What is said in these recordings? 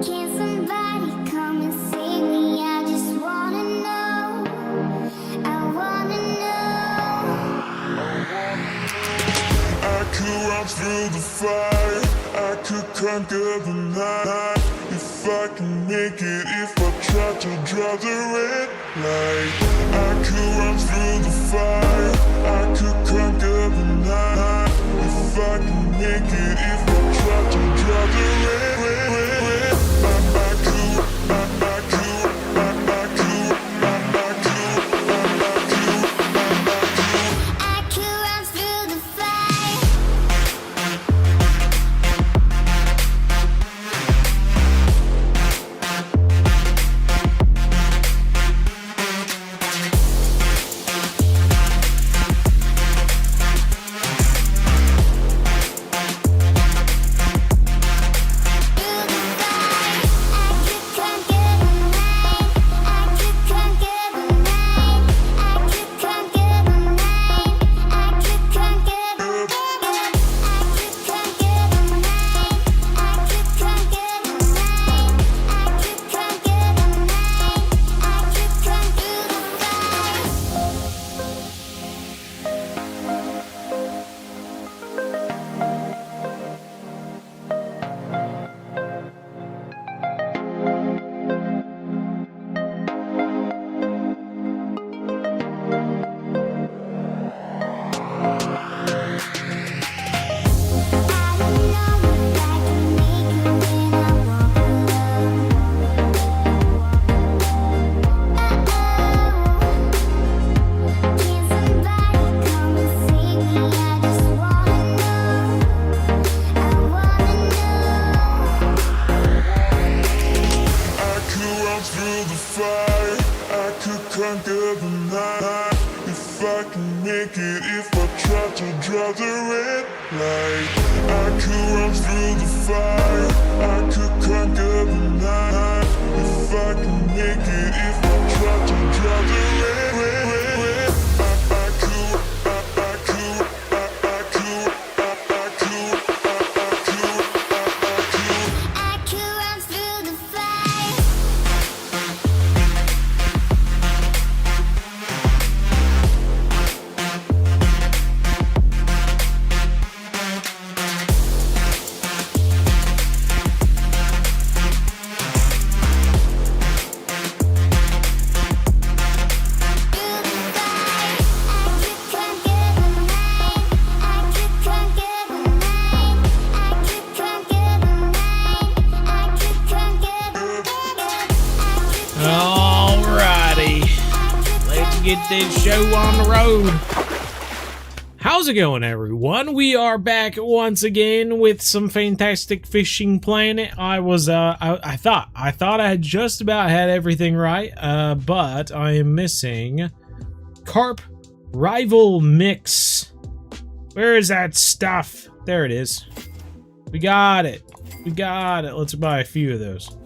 Can somebody come and save me? I just wanna know. I wanna know. I could run through the fire, I could conquer the night. If I can make it, if I try to draw the red light. I could run through the fire, I could conquer the night. If I can make it, if I try to draw the red. I could run through the fire. Conquer the night. If I can make it, if I try to draw the red light. I could run through the fire, I could conquer the night. If I can make it, if I try to draw the red. Get this show on the road. How's it going, everyone? We are back once again with some fantastic Fishing Planet. I thought I had just about had everything right, but I am missing Carp Rival Mix. Where is that stuff? There it is. We got it. We got it. Let's buy a few of those.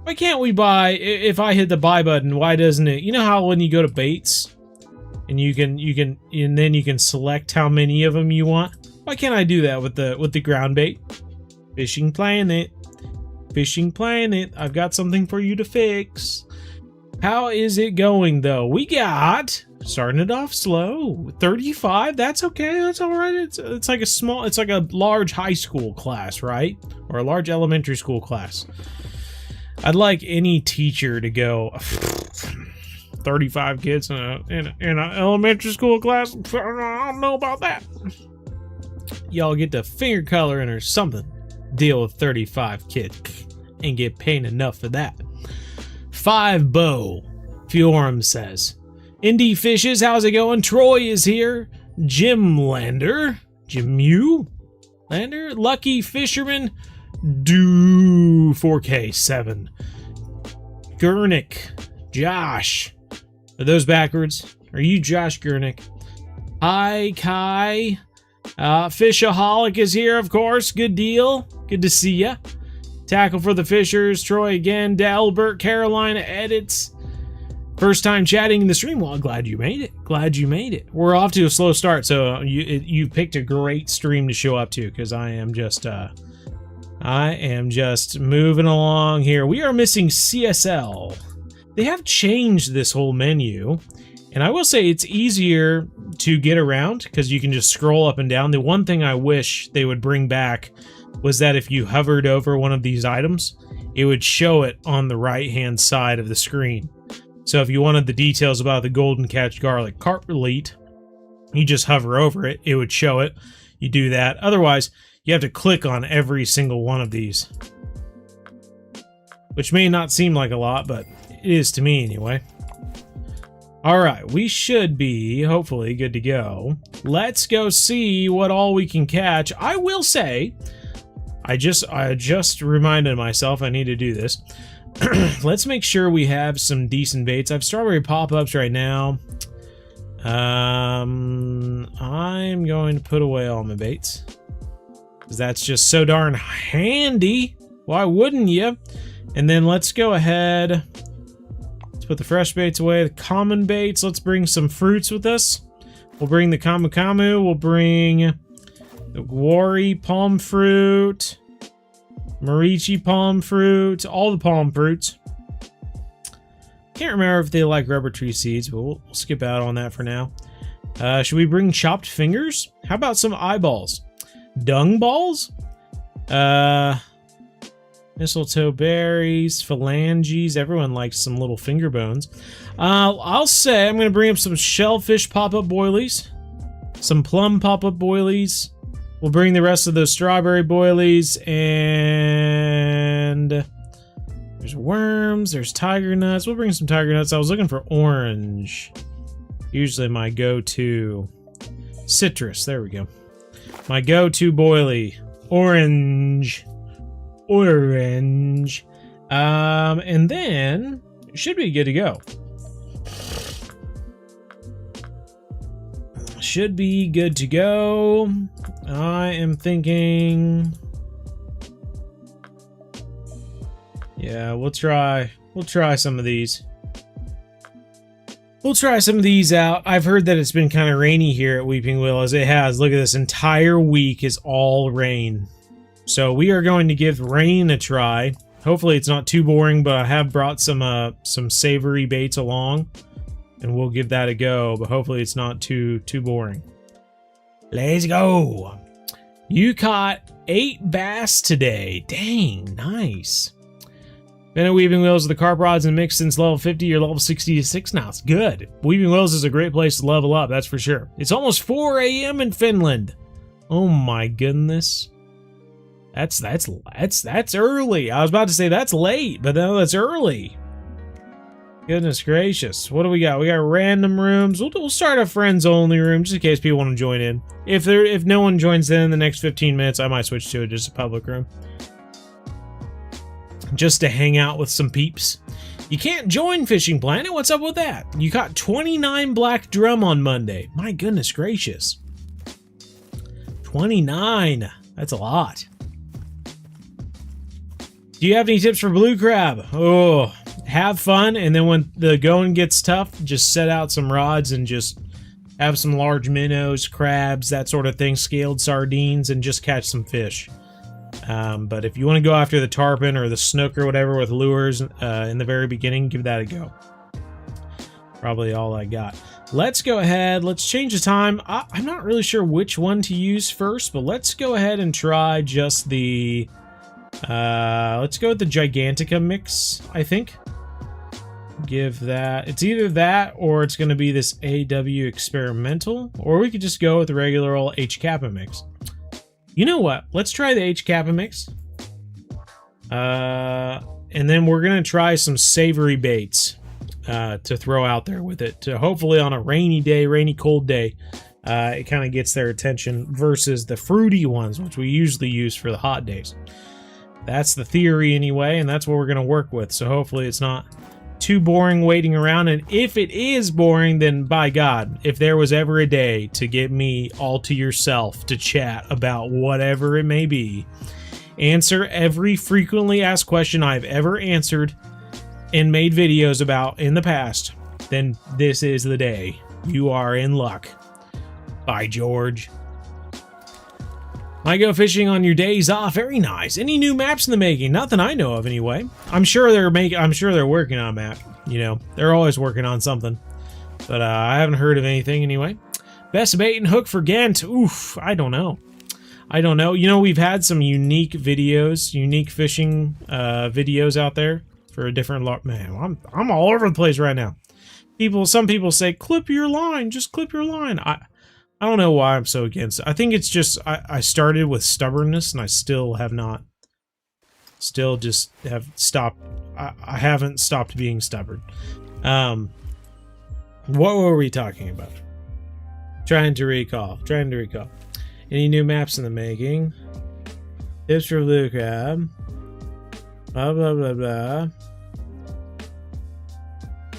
Why can't we buy, if I hit the buy button, why doesn't it, you know how when you go to baits and and then you can select how many of them you want? Why can't I do that with the ground bait? Fishing Planet. Fishing Planet. I've got something for you to fix. How is it going though? We got, starting it off slow, 35. That's okay. That's all right. It's like a large high school class, right? Or a large elementary school class. I'd like any teacher to go 35 kids in an elementary school class. I don't know about that. Y'all get to finger coloring or something. Deal with 35 kids and get paid enough for that. 5 Bow Fiorum says, Indie Fishes, how's it going? Troy is here. Jim Lander, Jim Mew Lander, Lucky Fisherman. Do 4K7. Gurnick. Josh. Are those backwards? Are you Josh Gurnick? Hi, Kai. Fishaholic is here, of course. Good deal. Good to see ya. Tackle for the Fishers. Troy again. Delbert. Carolina edits. First time chatting in the stream. Well, glad you made it. Glad you made it. We're off to a slow start, so you picked a great stream to show up to, because I am just I am just moving along here. We are missing CSL. They have changed this whole menu, and I will say it's easier to get around because you can just scroll up and down. The one thing I wish they would bring back was that if you hovered over one of these items, it would show it on the right-hand side of the screen. So if you wanted the details about the Golden Catch Garlic Carp Elite, you just hover over it, it would show it. You do that. Otherwise, you have to click on every single one of these. Which may not seem like a lot, but it is to me anyway. Alright, we should be, hopefully, good to go. Let's go see what all we can catch. I will say, I just reminded myself I need to do this. Let's make sure we have some decent baits. I have strawberry pop-ups right now. I'm going to put away all my baits, because that's just so darn handy. Why wouldn't you? And then let's go ahead. Let's put the fresh baits away, the common baits. Let's bring some fruits with us. We'll bring the Camu Camu. We'll bring the Wari palm fruit. Marichi palm fruit, all the palm fruits. Can't remember if they like rubber tree seeds, but we'll skip out on that for now. Should we bring chopped fingers? How about some eyeballs? Dung balls? Mistletoe berries, phalanges. Everyone likes some little finger bones. I'll say I'm going to bring up some shellfish pop-up boilies. Some plum pop-up boilies. We'll bring the rest of those strawberry boilies, and there's worms, there's tiger nuts. We'll bring some tiger nuts. I was looking for orange. Usually my go-to. Citrus, there we go. My go-to boilie. Orange. Orange. And then it should be good to go. Should be good to go. I am thinking, yeah, we'll try some of these. We'll try some of these out. I've heard that it's been kind of rainy here at Weeping Willows. It has. Look at this entire week is all rain. So we are going to give rain a try. Hopefully it's not too boring, but I have brought some savory baits along, and we'll give that a go, but hopefully it's not too boring. Let's go. You caught 8 bass today. Dang, nice. Been at Weeping Willows with the carp rods and mix since level 50. You're level 66 now. It's good. Weeping Willows is a great place to level up, that's for sure. It's almost 4 a.m. in Finland. Oh my goodness. That's early. I was about to say that's late, but no, that's early. Goodness gracious. What do we got? We got random rooms. We'll start a friends only room just in case people want to join in. If no one joins in the next 15 minutes, I might switch to just a public room. Just to hang out with some peeps. You can't join Fishing Planet. What's up with that? You caught 29 black drum on Monday. My goodness gracious. 29. That's a lot. Do you have any tips for blue crab? Oh, have fun, and then when the going gets tough, just set out some rods and just have some large minnows, crabs, that sort of thing, scaled sardines, and just catch some fish. But if you want to go after the tarpon or the snook or whatever with lures in the very beginning, give that a go. Probably all I got. Let's go ahead. Let's change the time. I'm not really sure which one to use first, but let's go ahead and try just the... let's go with the Gigantica mix, I think. Give that... It's either that or it's going to be this AW Experimental, or we could just go with the regular old H Kappa mix. You know what? Let's try the H Kappa mix. And then we're going to try some savory baits to throw out there with it. To hopefully on a rainy day, rainy cold day, it kind of gets their attention versus the fruity ones, which we usually use for the hot days. That's the theory anyway, and that's what we're going to work with. So hopefully it's not too boring waiting around. And if it is boring, then by God, if there was ever a day to get me all to yourself to chat about whatever it may be, answer every frequently asked question I've ever answered and made videos about in the past, then this is the day. You are in luck. By George. Might go fishing on your days off. Very nice. Any new maps in the making? Nothing I know of, anyway. I'm sure they're working on a map. You know, they're always working on something. But I haven't heard of anything anyway. Best bait and hook for Ghent. Oof, I don't know. I don't know. You know, we've had some unique videos, unique fishing videos out there for a different lot. Man, I'm all over the place right now. Some people say, clip your line, just clip your line. I don't know why I'm so against it. I think it's just, I started with stubbornness and I still have not, still just have stopped. I haven't stopped being stubborn. What were we talking about? Trying to recall. Any new maps in the making? Tips for blue crab. Blah, blah, blah, blah.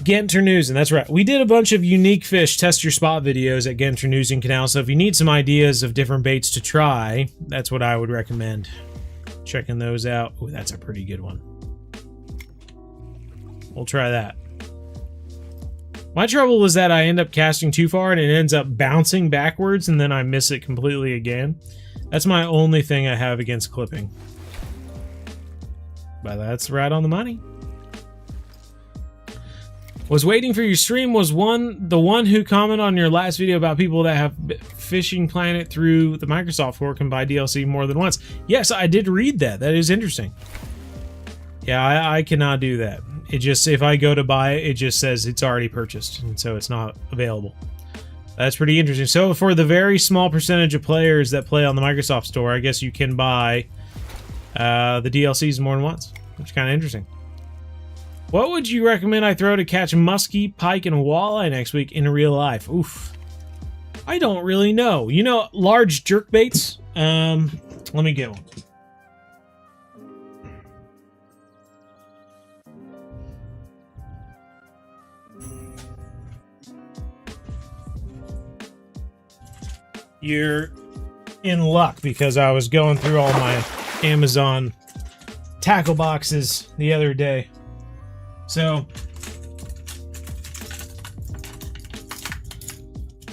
Genternoosen, that's right. We did a bunch of unique fish test your spot videos at Genternoosen Canal, so if you need some ideas of different baits to try, that's what I would recommend. Checking those out. Oh, that's a pretty good one. We'll try that. My trouble is that I end up casting too far and it ends up bouncing backwards and then I miss it completely again. That's my only thing I have against clipping. But that's right on the money. Was waiting for your stream. Was the one who commented on your last video about people that have Fishing Planet through the Microsoft Store can buy DLC more than once. Yes, I did read that. That is interesting. Yeah, I cannot do that. It just, if I go to buy it, it just says it's already purchased, and so it's not available. That's pretty interesting. So for the very small percentage of players that play on the Microsoft Store, I guess you can buy the DLCs more than once, which is kind of interesting. What would you recommend I throw to catch muskie, pike, and walleye next week in real life? Oof. I don't really know. You know, large jerk baits? Let me get one. You're in luck because I was going through all my Amazon tackle boxes the other day. So,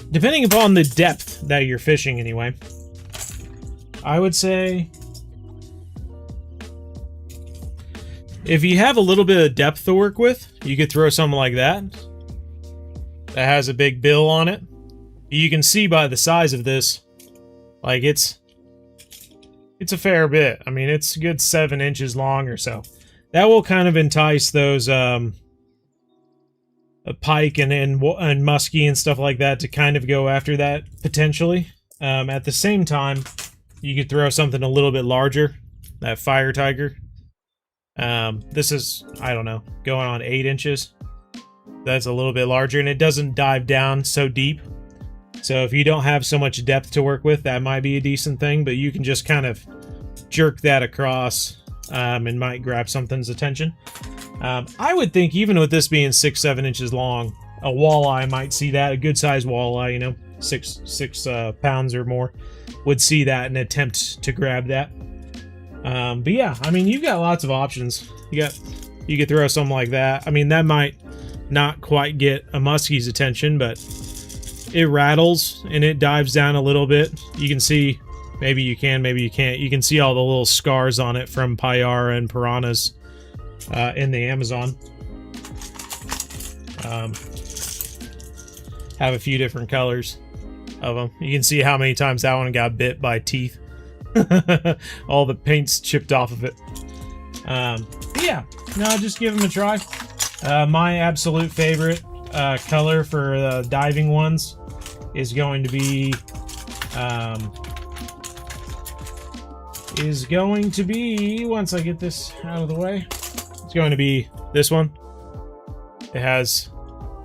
depending upon the depth that you're fishing anyway, I would say if you have a little bit of depth to work with, you could throw something like that. That has a big bill on it. You can see by the size of this, like it's a fair bit. I mean, it's a good 7 inches long or so. That will kind of entice those a pike and muskie and stuff like that to kind of go after that potentially. At the same time, you could throw something a little bit larger, that fire tiger. This is, I don't know, going on 8 inches. That's a little bit larger, and it doesn't dive down so deep. So if you don't have so much depth to work with, that might be a decent thing, but you can just kind of jerk that across and might grab something's attention. I would think even with this being 6-7 inches long, a walleye might see that. A good sized walleye, you know, six pounds or more, would see that and attempt to grab that. But yeah, I mean, you've got lots of options. You could throw something like that. I mean, that might not quite get a muskie's attention, but it rattles and it dives down a little bit. You can see, maybe you can, maybe you can't. You can see all the little scars on it from payara and piranhas in the Amazon. Have a few different colors of them. You can see how many times that one got bit by teeth. All the paint's chipped off of it. Yeah, no, just give them a try. My absolute favorite color for the diving ones is going to be once I get this out of the way, it's going to be this one. It's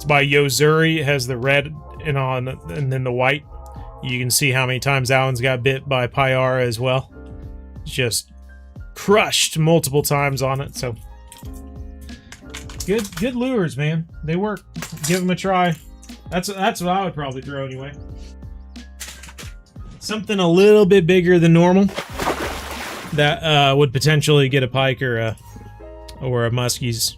by Yozuri. It has the red and then the white. You can see how many times that one's got bit by payara as well. It's just crushed multiple times on it. So good lures, man. They work. Give them a try. That's what I would probably throw anyway. Something a little bit bigger than normal that would potentially get a pike or a muskie's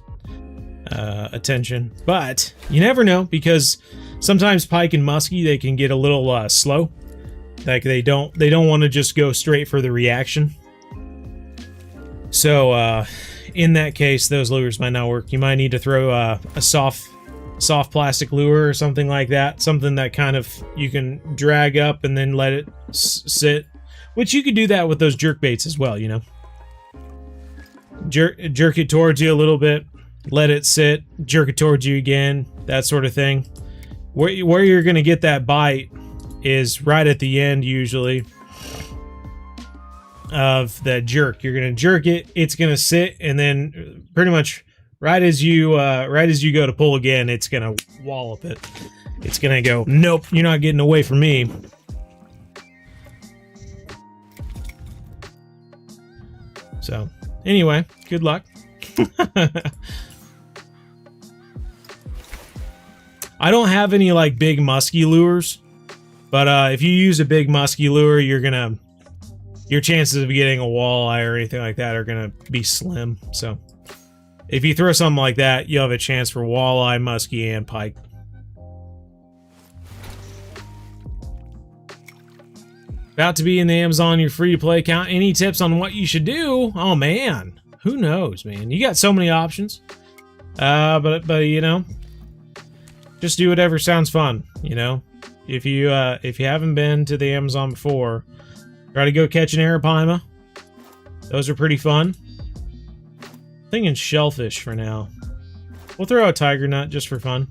attention. But you never know, because sometimes pike and muskie, they can get a little slow. Like they don't want to just go straight for the reaction. So in that case, those lures might not work. You might need to throw a soft plastic lure or something like that. Something that kind of you can drag up and then let it sit. Which you could do that with those jerk baits as well, you know. Jerk it towards you a little bit, let it sit, jerk it towards you again, that sort of thing. Where you're going to get that bite is right at the end, usually, of that jerk. You're going to jerk it, it's going to sit, and then pretty much right as you go to pull again, it's going to wallop it. It's going to go, nope, you're not getting away from me. So, anyway, good luck. I don't have any like big musky lures, but if you use a big musky lure, your chances of getting a walleye or anything like that are gonna be slim. So if you throw something like that, you'll have a chance for walleye, muskie, and pike. About to be in the Amazon, your free-to-play account. Any tips on what you should do? Oh man, who knows, man? You got so many options. But you know, just do whatever sounds fun. You know, if you haven't been to the Amazon before, try to go catch an arapaima. Those are pretty fun. I'm thinking shellfish for now. We'll throw a tiger nut just for fun.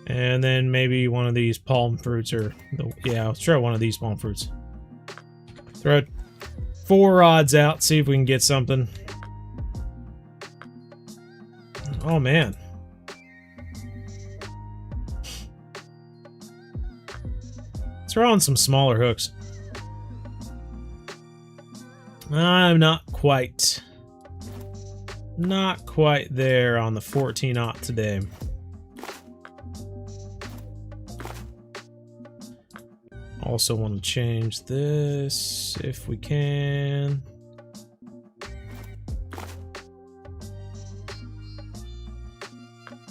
And then maybe one of these palm fruits, or yeah, let's try one of these palm fruits. Throw 4 rods out, see if we can get something. Oh man. Let's throw on some smaller hooks. I'm not quite there on the 14-aught today. Also want to change this if we can.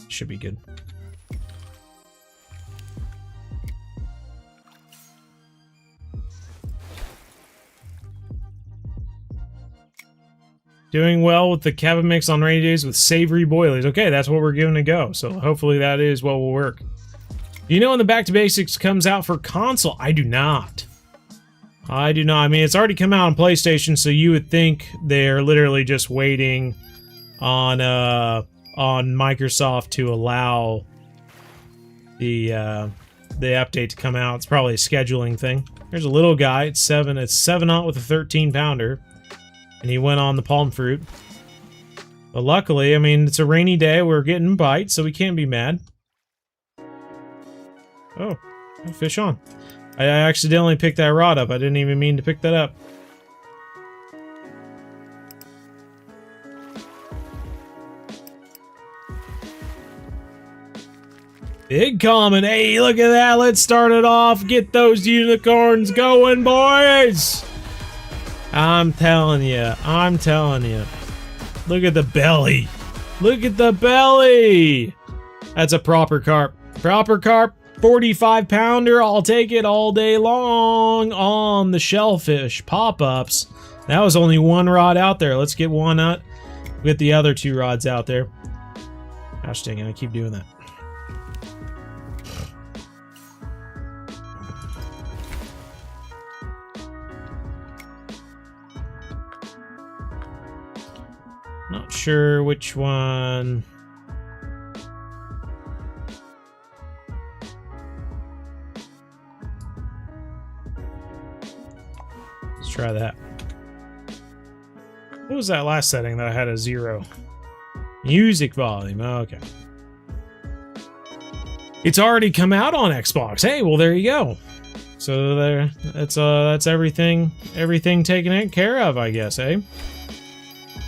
Should be good. Doing well with the cabin mix on rainy days with savory boilies. Okay, that's what we're giving a go. So hopefully that is what will work. Do you know when the Back to Basics comes out for console? I do not. I do not. I mean, it's already come out on PlayStation, so you would think they're literally just waiting on Microsoft to allow the update to come out. It's probably a scheduling thing. There's a little guy. It's 7-aught with a 13-pounder, and he went on the palm fruit. But luckily, I mean, it's a rainy day. We're getting bites, so we can't be mad. Oh, fish on. I accidentally picked that rod up. I didn't even mean to pick that up. Big common. Hey, look at that. Let's start it off. Get those unicorns going, boys. I'm telling you. I'm telling you. Look at the belly. Look at the belly. That's a proper carp. Proper carp. 45-pounder, I'll take it all day long on the shellfish pop-ups. That was only 1 rod out there. Let's get one out. Get the other 2 rods out there. Gosh dang it, I keep doing that. Not sure which one. Try that. What was that last setting that I had a 0? Music volume. Oh, okay. It's already come out on Xbox. Hey, well there you go. So there, that's everything taken care of, I guess, eh?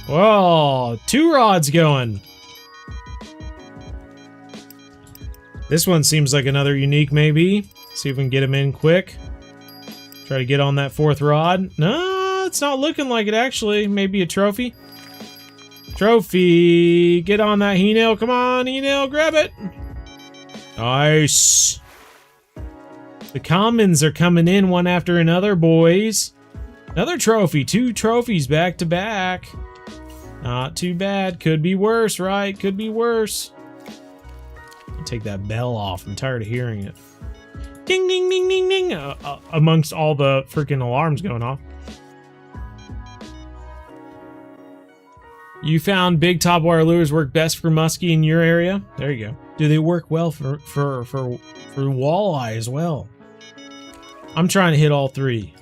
Whoa, 2 rods going. This one seems like another unique, maybe. See if we can get him in quick. Try to get on that 4th rod. No, it's not looking like it, actually. Maybe a trophy. Trophy. Get on that he-nail. Come on, he-nail. Grab it. Nice. The commons are coming in one after another, boys. Another trophy. 2 trophies back to back. Not too bad. Could be worse, right? Could be worse. I'll take that bell off. I'm tired of hearing it. Ding, ding, ding, ding, ding. Amongst all the freaking alarms going off. You found big top wire lures work best for muskie in your area? There you go. Do they work well for walleye as well? I'm trying to hit all 3.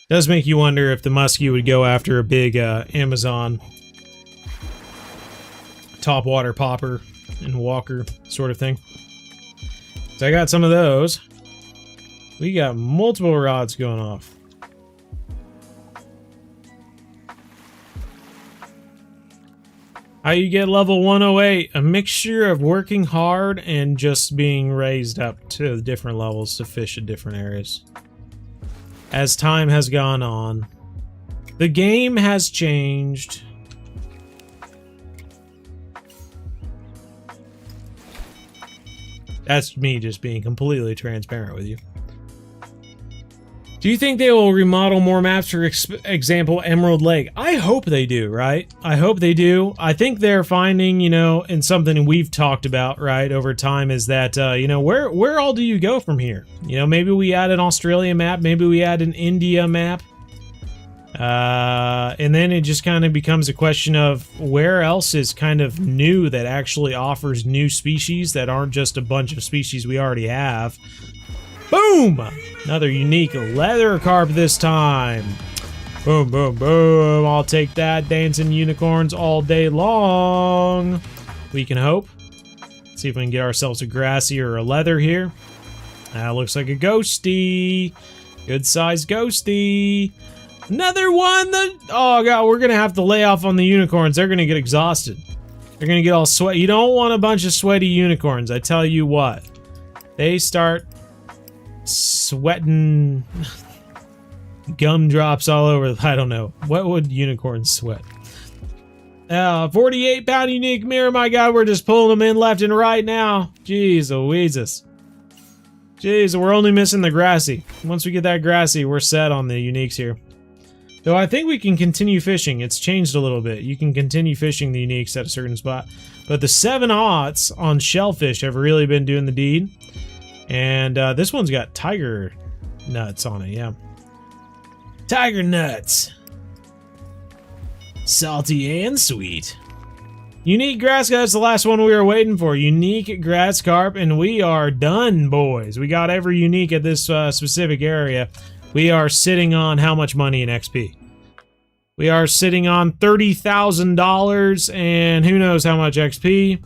Does make you wonder if the muskie would go after a big Amazon topwater popper and walker sort of thing. So I got some of those. We got multiple rods going off. How you get level 108? A mixture of working hard and just being raised up to different levels to fish at different areas. As time has gone on, the game has changed. That's me just being completely transparent with you. Do you think they will remodel more maps, for example, Emerald Lake? I hope they do, right? I hope they do. I think they're finding, you know, and something we've talked about, right, over time is that, you know, where all do you go from here? You know, maybe we add an Australia map, maybe we add an India map. And then it just kind of becomes a question of where else is kind of new that actually offers new species that aren't just a bunch of species we already have. Boom! Another unique leather carp this time. Boom, boom, boom. I'll take that. Dancing unicorns all day long. We can hope. Let's see if we can get ourselves a grassy or a leather here. That looks like a ghosty. Good size ghosty. Another one. Oh, God, we're going to have to lay off on the unicorns. They're going to get exhausted. They're going to get all sweaty. You don't want a bunch of sweaty unicorns. I tell you what. They start sweating gumdrops all over. I don't know. What would unicorns sweat? 48-pound unique mirror. My God, we're just pulling them in left and right now. Jeez Louises. Jeez, we're only missing the grassy. Once we get that grassy, we're set on the uniques here. Though I think we can continue fishing. It's changed a little bit. You can continue fishing the uniques at a certain spot. But the 7/0s on shellfish have really been doing the deed. And this one's got tiger nuts on it, yeah. Tiger nuts. Salty and sweet. Unique grass carp, that's the last one we were waiting for. Unique grass carp, and we are done, boys. We got every unique at this specific area. We are sitting on how much money in XP? We are sitting on $30,000, and who knows how much XP?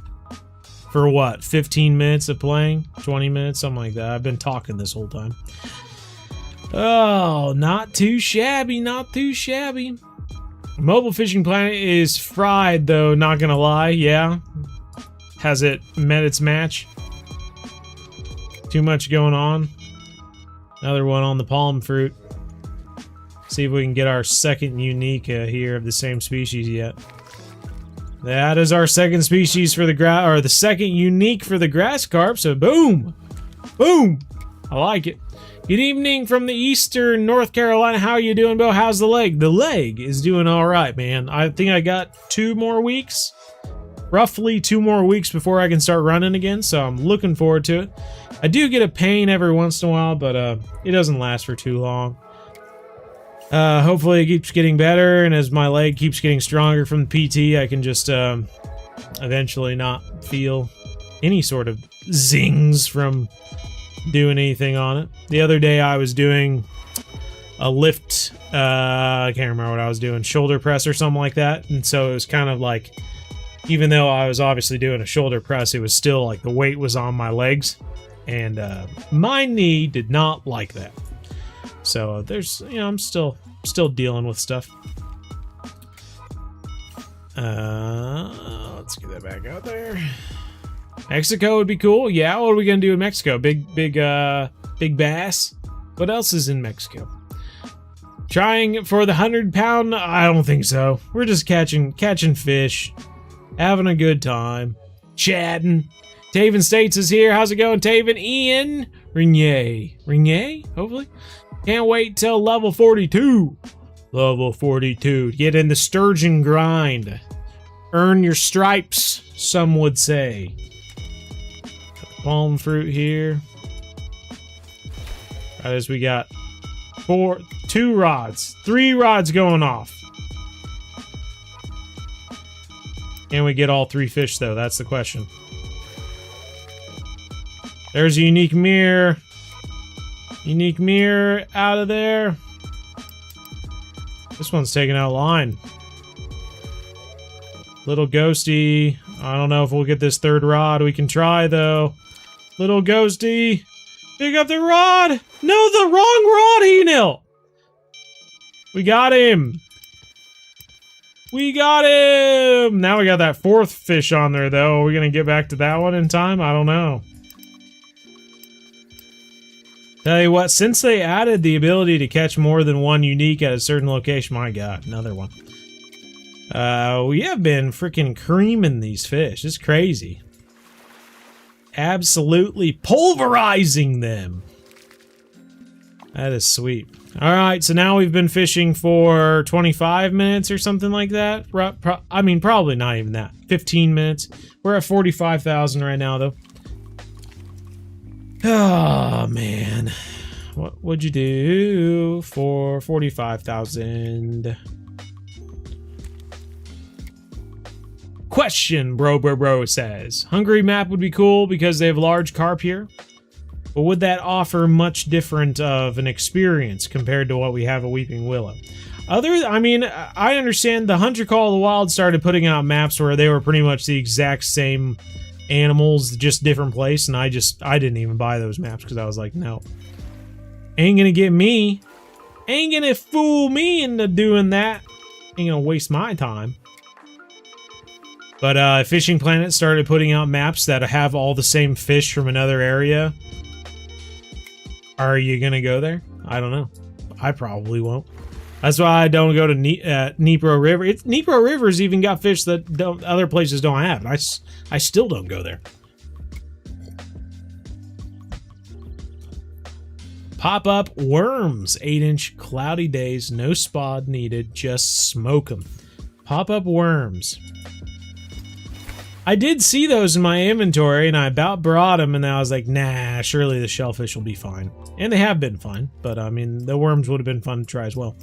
For what, 15 minutes of playing? 20 minutes? Something like that. I've been talking this whole time. Oh, not too shabby, not too shabby. Mobile Fishing Planet is fried, though, not gonna lie, yeah. Has it met its match? Too much going on. Another one on the palm fruit. See if we can get our second unique here of the same species yet. That is our second species for the the second unique for the grass carp. So boom, boom. I like it. Good evening from the eastern North Carolina. How are you doing, Bo? How's the leg? The leg is doing all right, man. I think I got 2 more weeks, roughly 2 more weeks before I can start running again. So I'm looking forward to it. I do get a pain every once in a while, but it doesn't last for too long. Hopefully it keeps getting better, and as my leg keeps getting stronger from the PT, I can just eventually not feel any sort of zings from doing anything on it. The other day I was doing a lift, I can't remember what I was doing, shoulder press or something like that, and so it was kind of like, even though I was obviously doing a shoulder press, it was still like the weight was on my legs, and my knee did not like that. So there's, you know, I'm still dealing with stuff. Let's get that back out there. Mexico would be cool. Yeah, what are we gonna do in Mexico? Big bass. What else is in Mexico? Trying for the 100-pound? I don't think so. We're just catching fish. Having a good time. Chatting. Taven States is here. How's it going, Taven? Ian Ringier, hopefully. Can't wait till level 42. Level 42. Get in the sturgeon grind. Earn your stripes, some would say. Got the palm fruit here. Right as we got 2 rods. 3 rods going off. Can we get all 3 fish, though? That's the question. There's a unique mirror. Unique mirror out of there. This one's taking out line. Little ghosty. I don't know if we'll get this 3rd rod. We can try, though. Little ghosty. Pick up the rod. No, the wrong rod, Enil. We got him. We got him. Now we got that 4th fish on there, though. Are we going to get back to that one in time? I don't know. Tell you what, since they added the ability to catch more than 1 unique at a certain location, my god, another one. We have been freaking creaming these fish. It's crazy. Absolutely pulverizing them. That is sweet. Alright, so now we've been fishing for 25 minutes or something like that. I mean, probably not even that. 15 minutes. We're at 45,000 right now, though. Oh, man. What would you do for 45,000? Question, bro says. Hungary map would be cool because they have large carp here. But would that offer much different of an experience compared to what we have at Weeping Willow? I mean, I understand the Hunter Call of the Wild started putting out maps where they were pretty much the exact same animals, just different place, and I didn't even buy those maps because I was like, no. Ain't gonna get me. Ain't gonna fool me into doing that. Ain't gonna waste my time. But Fishing Planet started putting out maps that have all the same fish from another area. Are you gonna go there? I don't know. I probably won't. That's why I don't go to Dnipro River. Dnipro River's even got fish that other places don't have. I still don't go there. Pop-up worms. 8-inch cloudy days. No spod needed. Just smoke them. Pop-up worms. I did see those in my inventory, and I about brought them, and I was like, nah, surely the shellfish will be fine. And they have been fine, but I mean, the worms would have been fun to try as well.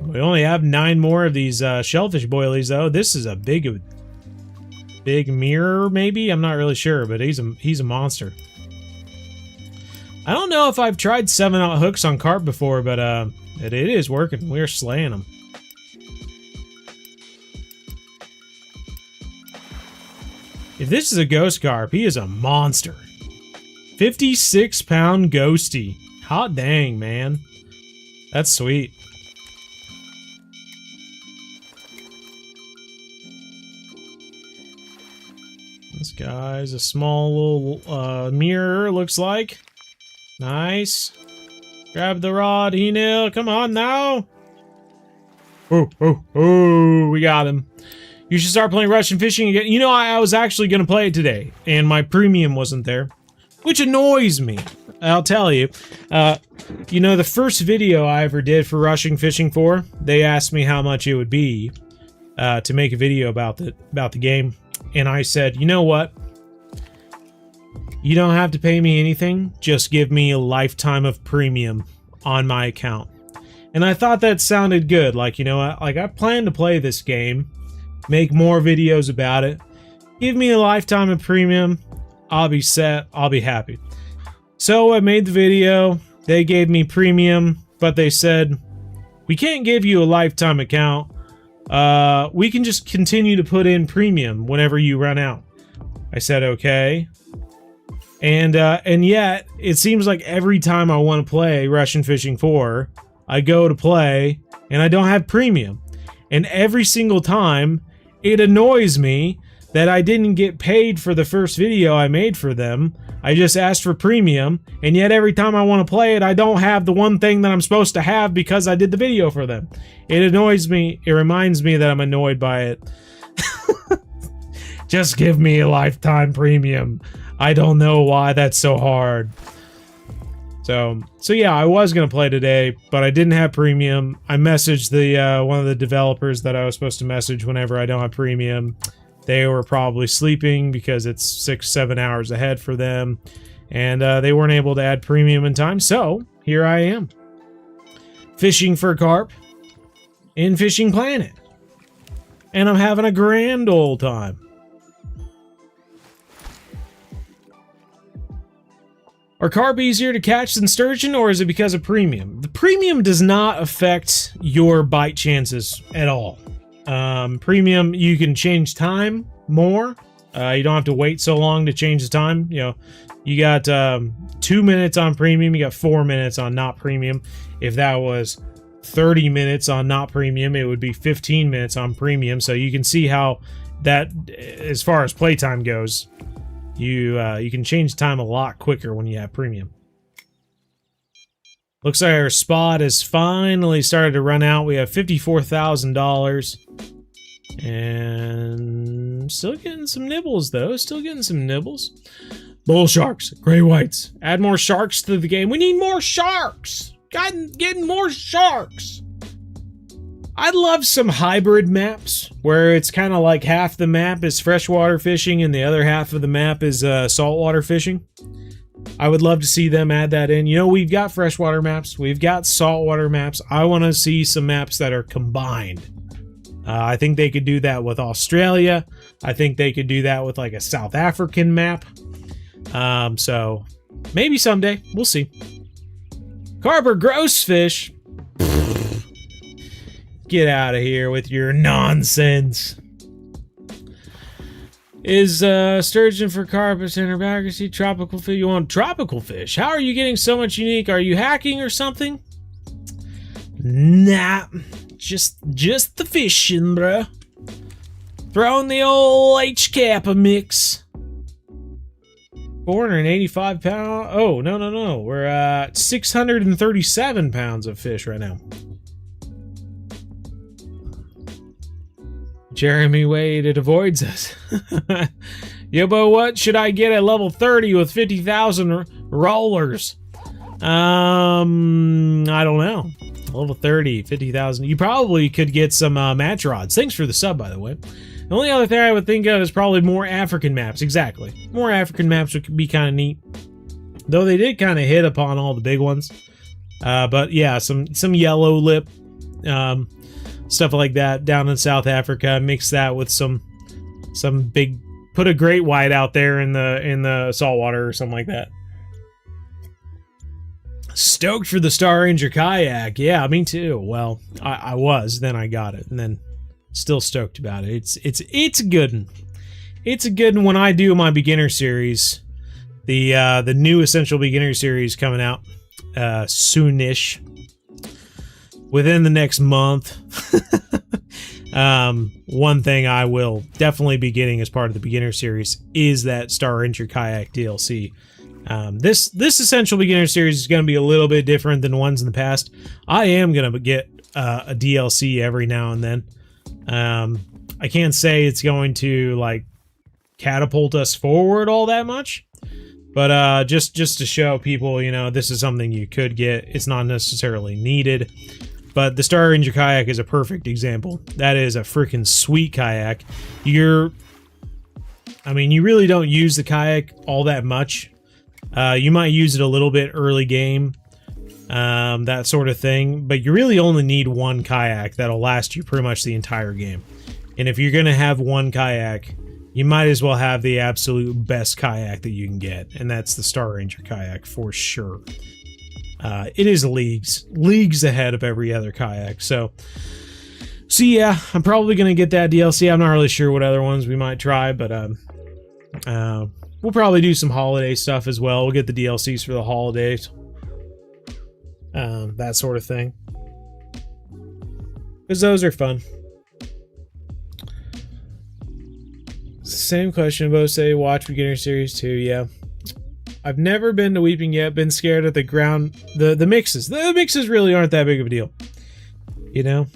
We only have 9 more of these shellfish boilies, though. This is a big mirror, maybe? I'm not really sure, but he's a monster. I don't know if I've tried 7-aught hooks on carp before, but it is working. We're slaying them. If this is a ghost carp, he is a monster. 56-pound ghosty. Hot dang, man. That's sweet. This guy's a small little mirror, looks like. Nice. Grab the rod, Enil. Come on now. Oh, we got him. You should start playing Russian fishing again. You know, I was actually going to play it today, and my premium wasn't there, which annoys me. I'll tell you. You know, the first video I ever did for Russian Fishing 4, they asked me how much it would be to make a video about the game, and I said, you know what? You don't have to pay me anything. Just give me a lifetime of premium on my account. And I thought that sounded good. Like, you know what? Like, I plan to play this game, make more videos about it. Give me a lifetime of premium. I'll be set. I'll be happy. So I made the video. They gave me premium, but they said, we can't give you a lifetime account. We can just continue to put in premium whenever you run out. I said, okay. And yet, it seems like every time I want to play Russian Fishing 4, I go to play, and I don't have premium. And every single time, it annoys me that I didn't get paid for the first video I made for them. I just asked for premium, and yet every time I want to play it, I don't have the one thing that I'm supposed to have because I did the video for them. It annoys me. It reminds me that I'm annoyed by it. Just give me a lifetime premium. I don't know why that's so hard. So yeah, I was gonna play today, but I didn't have premium. I messaged the one of the developers that I was supposed to message whenever I don't have premium. They were probably sleeping because it's 6-7 hours ahead for them, and they weren't able to add premium in time. So here I am, fishing for carp in Fishing Planet, and I'm having a grand old time. Are carp easier to catch than sturgeon, or is it because of premium? The premium does not affect your bite chances at all. Premium, you can change time more. You don't have to wait so long to change the time. You know, you got 2 minutes on premium, you got 4 minutes on not premium. If that was 30 minutes on not premium, it would be 15 minutes on premium. So you can see how that, as far as playtime goes, you can change time a lot quicker when you have premium. Looks like our spot has finally started to run out. We have $54,000. And still getting some nibbles, though. Still getting some nibbles. Bull sharks, gray whites. Add more sharks to the game. We need more sharks. Getting more sharks. I'd love some hybrid maps where it's kind of like half the map is freshwater fishing and the other half of the map is saltwater fishing. I would love to see them add that in. You know, we've got freshwater maps, we've got saltwater maps. I want to see some maps that are combined. I think they could do that with Australia. I think they could do that with like a South African map. So maybe someday, we'll see. Carp or gross fish? Get out of here with your nonsense. Is sturgeon for carp a center accuracy? Tropical fish? You want tropical fish? How are you getting so much unique? Are you hacking or something? Nah, just the fishing, bruh. Throwing the old H-Kappa mix. 485 pounds. Oh, no. We're at 637 pounds of fish right now. Jeremy Wade, it avoids us. Yo, but what should I get at level 30 with 50,000 rollers? I don't know. Level 30, 50,000. You probably could get some match rods. Thanks for the sub, by the way. The only other thing I would think of is probably more African maps. Exactly. More African maps would be kind of neat. Though they did kind of hit upon all the big ones. But yeah, some yellow lip. Stuff like that down in South Africa. Mix that with some big, put a great white out there in the saltwater or something like that. Stoked for the Star Ranger kayak. Yeah, me too. Well, I was, then I got it, and then still stoked about it. It's a good one. It's a good one when I do my beginner series. The new Essential Beginner series coming out soonish. Within the next month. One thing I will definitely be getting as part of the beginner series is that Star Ranger kayak DLC. This Essential Beginner series is going to be a little bit different than ones in the past. I am going to get a DLC every now and then. I can't say it's going to like catapult us forward all that much, but just to show people, you know, this is something you could get. It's not necessarily needed. But the Star Ranger kayak is a perfect example. That is a freaking sweet kayak. I mean, you really don't use the kayak all that much. You might use it a little bit early game, that sort of thing. But you really only need one kayak that'll last you pretty much the entire game. And if you're going to have one kayak, you might as well have the absolute best kayak that you can get. And that's the Star Ranger kayak for sure. It is leagues ahead of every other kayak. So yeah, I'm probably going to get that DLC. I'm not really sure what other ones we might try, but we'll probably do some holiday stuff as well. We'll get the DLCs for the holidays. That sort of thing. Because those are fun. Same question. Both say watch beginner series too. Yeah. I've never been to Weeping yet. Been scared at the ground. The mixes. The mixes really aren't that big of a deal. You know?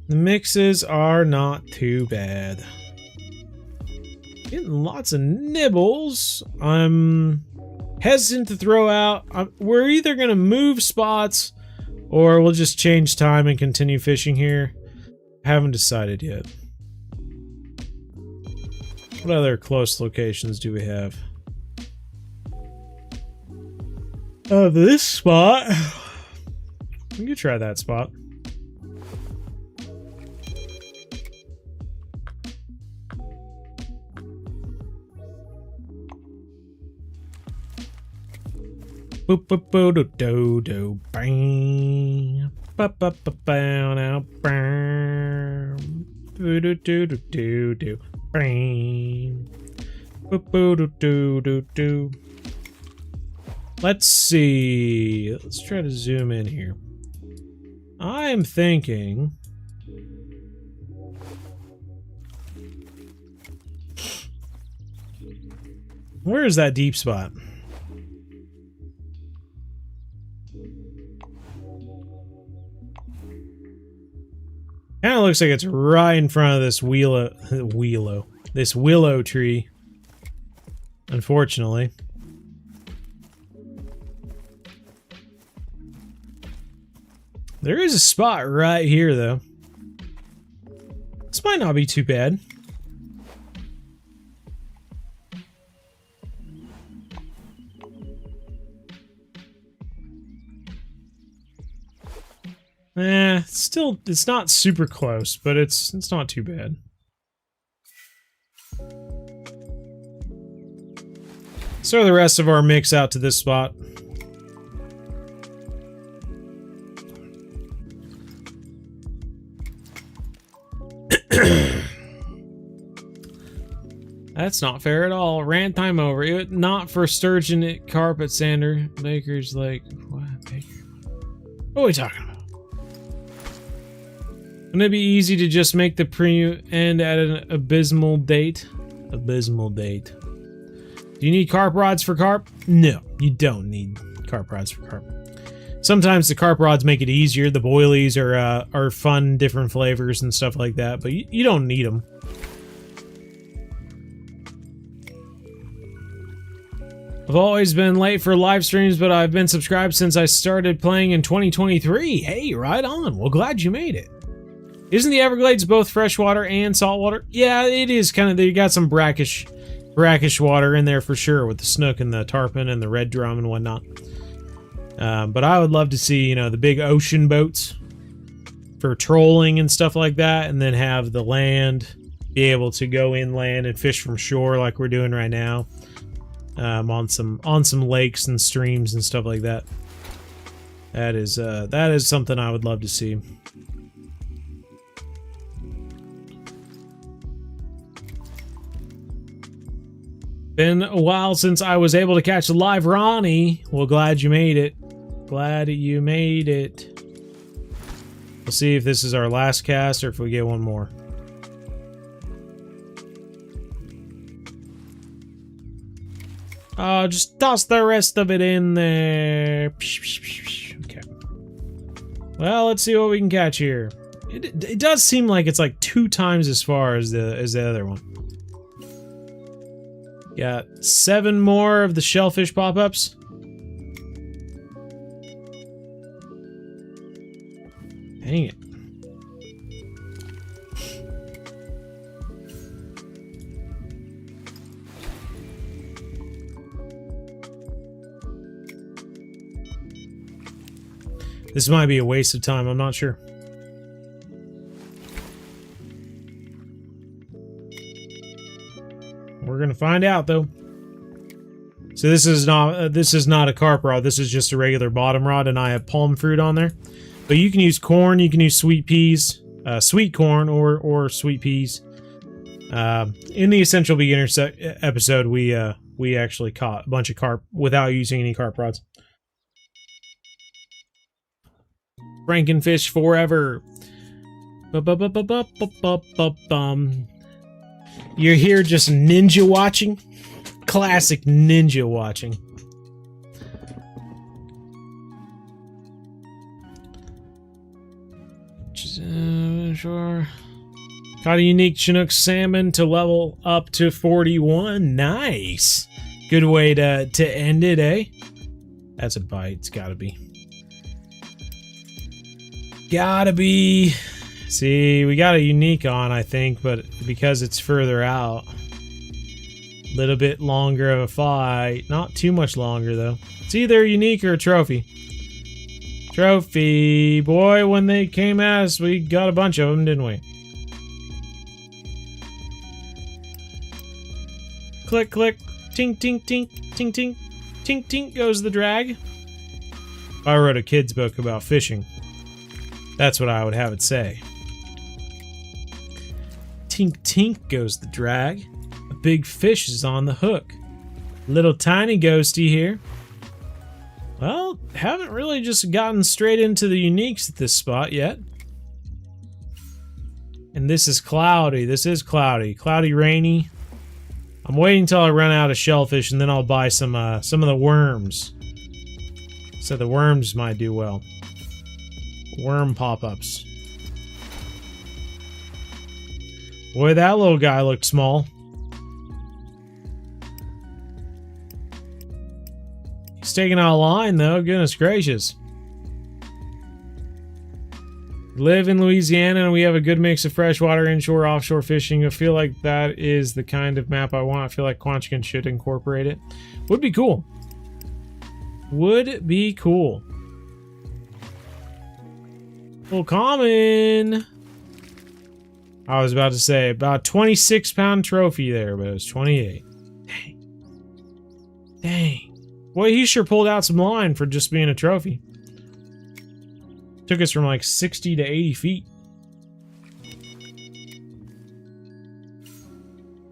The mixes are not too bad. Getting lots of nibbles. I'm hesitant to throw out. We're either going to move spots or we'll just change time and continue fishing here. Haven't decided yet. What other close locations do we have? This spot. We could try that spot. Boop boop boo do do do bang. Ba ba ba ba now bang. Boo do do do do do bang. Boop boo do do do do. Let's see. Let's try to zoom in here. I'm thinking. Where is that deep spot? Kind of looks like it's right in front of this willow tree. Unfortunately. There is a spot right here, though. This might not be too bad. Still, it's not super close, but it's not too bad. Let's throw the rest of our mix out to this spot. That's not fair at all. Rant time over. Not for sturgeon at Carp at Sander. Baker's like, what? Baker? What are we talking about? Wouldn't it be easy to just make the premium end at an abysmal date? Abysmal date. Do you need carp rods for carp? No, you don't need carp rods for carp. Sometimes the carp rods make it easier. The boilies are fun, different flavors and stuff like that, but you don't need them. I've always been late for live streams, but I've been subscribed since I started playing in 2023. Hey, right on. Well, glad you made it. Isn't the Everglades both freshwater and saltwater? Yeah, it is kind of. They got some brackish water in there for sure with the snook and the tarpon and the red drum and whatnot. But I would love to see, you know, the big ocean boats for trolling and stuff like that, and then have the land be able to go inland and fish from shore like we're doing right now, on some lakes and streams and stuff like that. That is something I would love to see. Been a while since I was able to catch a live Ronnie. Well, glad you made it. Glad you made it. We'll see if this is our last cast or if we get one more. Oh, just toss the rest of it in there. Okay. Well, let's see what we can catch here. It does seem like it's like 2 times as far as the other one. Got 7 more of the shellfish pop-ups. Dang it. This might be a waste of time, I'm not sure. We're gonna find out, though. So this is not a carp rod. This is just a regular bottom rod, and I have palm fruit on there. But you can use corn. You can use sweet peas, sweet corn, or sweet peas. In the Essential Beginner episode, we actually caught a bunch of carp without using any carp rods. Frankenfish forever. You're here just ninja watching? Classic ninja watching. Sure. Caught a unique Chinook salmon to level up to 41. Nice. Good way to end it, eh? That's a bite. It's gotta be. Gotta be. See, we got a unique on, I think, but because it's further out, a little bit longer of a fight. Not too much longer, though. It's either a unique or a trophy. Trophy. Boy, when they came at us, we got a bunch of them, didn't we? Click, click. Tink, tink, tink, tink, tink. Tink, tink goes the drag. If I wrote a kid's book about fishing, that's what I would have it say. Tink, tink goes the drag. A big fish is on the hook. Little tiny ghosty here. Well, haven't really just gotten straight into the uniques at this spot yet. And this is cloudy. This is cloudy. Cloudy, rainy. I'm waiting until I run out of shellfish, and then I'll buy some of the worms. So the worms might do well. Worm pop-ups. Boy, that little guy looked small. He's taking out a line, though. Goodness gracious. Live in Louisiana, and we have a good mix of freshwater, inshore, offshore fishing. I feel like that is the kind of map I want. I feel like Quanchican should incorporate it. Would be cool. Would be cool. Well, common. I was about to say about 26-pound trophy there, but it was 28. Dang. Dang. Boy, he sure pulled out some line for just being a trophy. Took us from like 60 to 80 feet.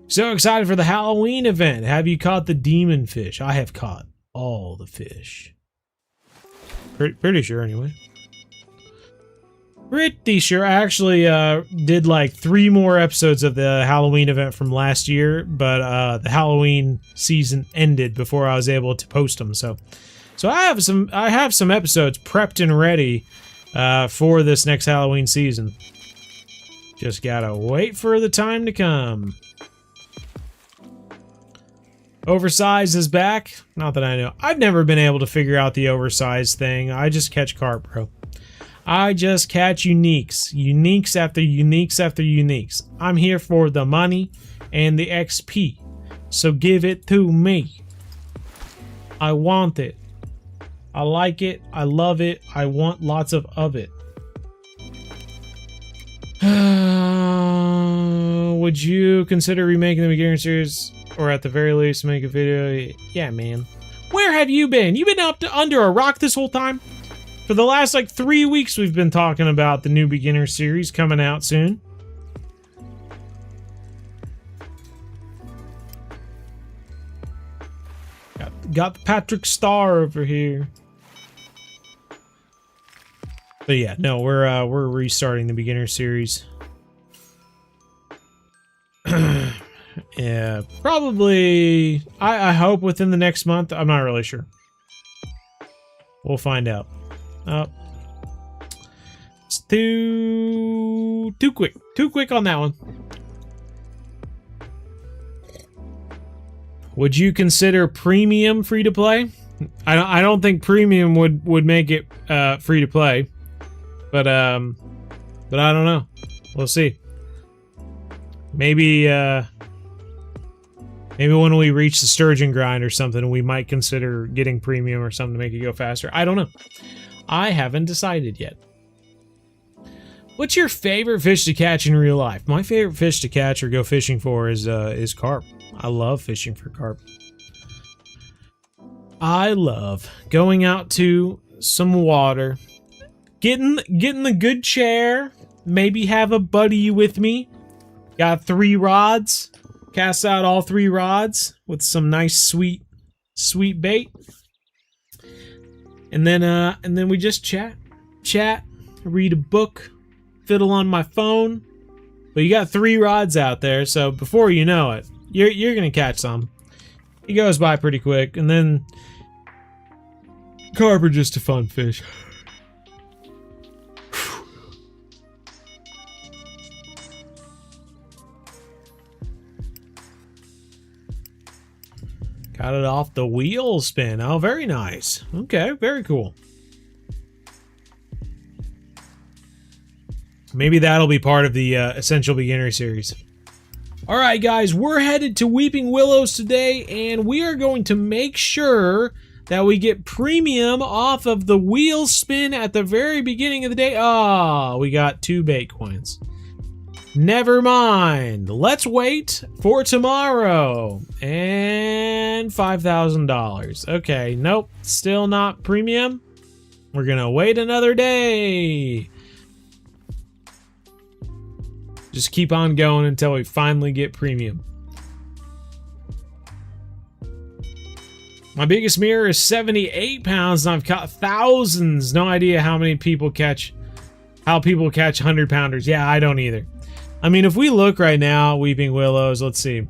So excited for the Halloween event. Have you caught the demon fish? I have caught all the fish. Pretty sure anyway. Pretty sure. I actually did like 3 more episodes of the Halloween event from last year, but the Halloween season ended before I was able to post them. So I have some episodes prepped and ready for this next Halloween season. Just gotta wait for the time to come. Oversized is back. Not that I know. I've never been able to figure out the oversized thing. I just catch carp, bro. I just catch uniques. Uniques after uniques after uniques. I'm here for the money and the XP. So give it to me. I want it. I like it. I love it. I want lots of it. Would you consider remaking the beginner series, or at the very least make a video? Yeah, man. Where have you been? You been up to under a rock this whole time? For the last like 3 weeks, we've been talking about the new beginner series coming out soon. Got the Patrick Star over here. But yeah, no, we're restarting the beginner series. Yeah, probably. I hope within the next month. I'm not really sure. We'll find out. Oh, it's too quick. Too quick on that one. Would you consider premium free to play? I don't think premium would make it free to play. But I don't know. We'll see. Maybe when we reach the sturgeon grind or something, we might consider getting premium or something to make it go faster. I don't know. I haven't decided yet. What's your favorite fish to catch in real life? My favorite fish to catch or go fishing for is carp. I love fishing for carp. I love going out to some water, getting the good chair, maybe have a buddy with me. Got 3 rods. Cast out all 3 rods with some nice sweet bait. And then we just chat, read a book, fiddle on my phone. But you got 3 rods out there, so before you know it, you're gonna catch some. He goes by pretty quick, and then carp are just a fun fish. Got it off the wheel spin. Oh, very nice. Okay, very cool. Maybe that'll be part of the Essential Beginner series. Alright guys, we're headed to Weeping Willows today, and we are going to make sure that we get premium off of the wheel spin at the very beginning of the day. Ah, we got 2 bait coins. Never mind. Let's wait for tomorrow. And $5,000. Okay, nope. Still not premium. We're gonna wait another day. Just keep on going until we finally get premium. My biggest mirror is 78 pounds, and I've caught thousands. No idea how many people catch, how people catch 100-pounders. Yeah, I don't either. I mean, if we look right now, Weeping Willows, let's see.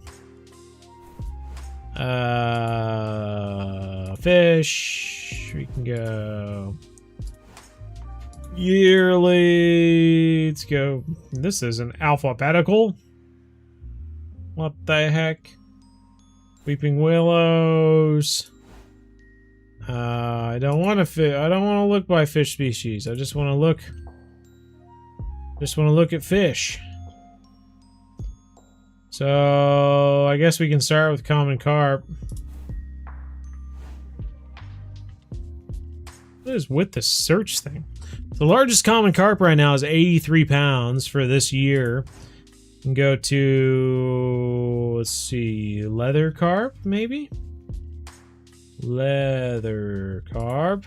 Fish. We can go yearly. Let's go. This is an alphabetical. What the heck? Weeping Willows. I don't want to. I don't want to look by fish species. I just want to look. Just want to look at fish. So I guess we can start with common carp. What is with the search thing? The largest common carp right now is 83 pounds for this year. You can go to, let's see, leather carp, maybe? Leather carp.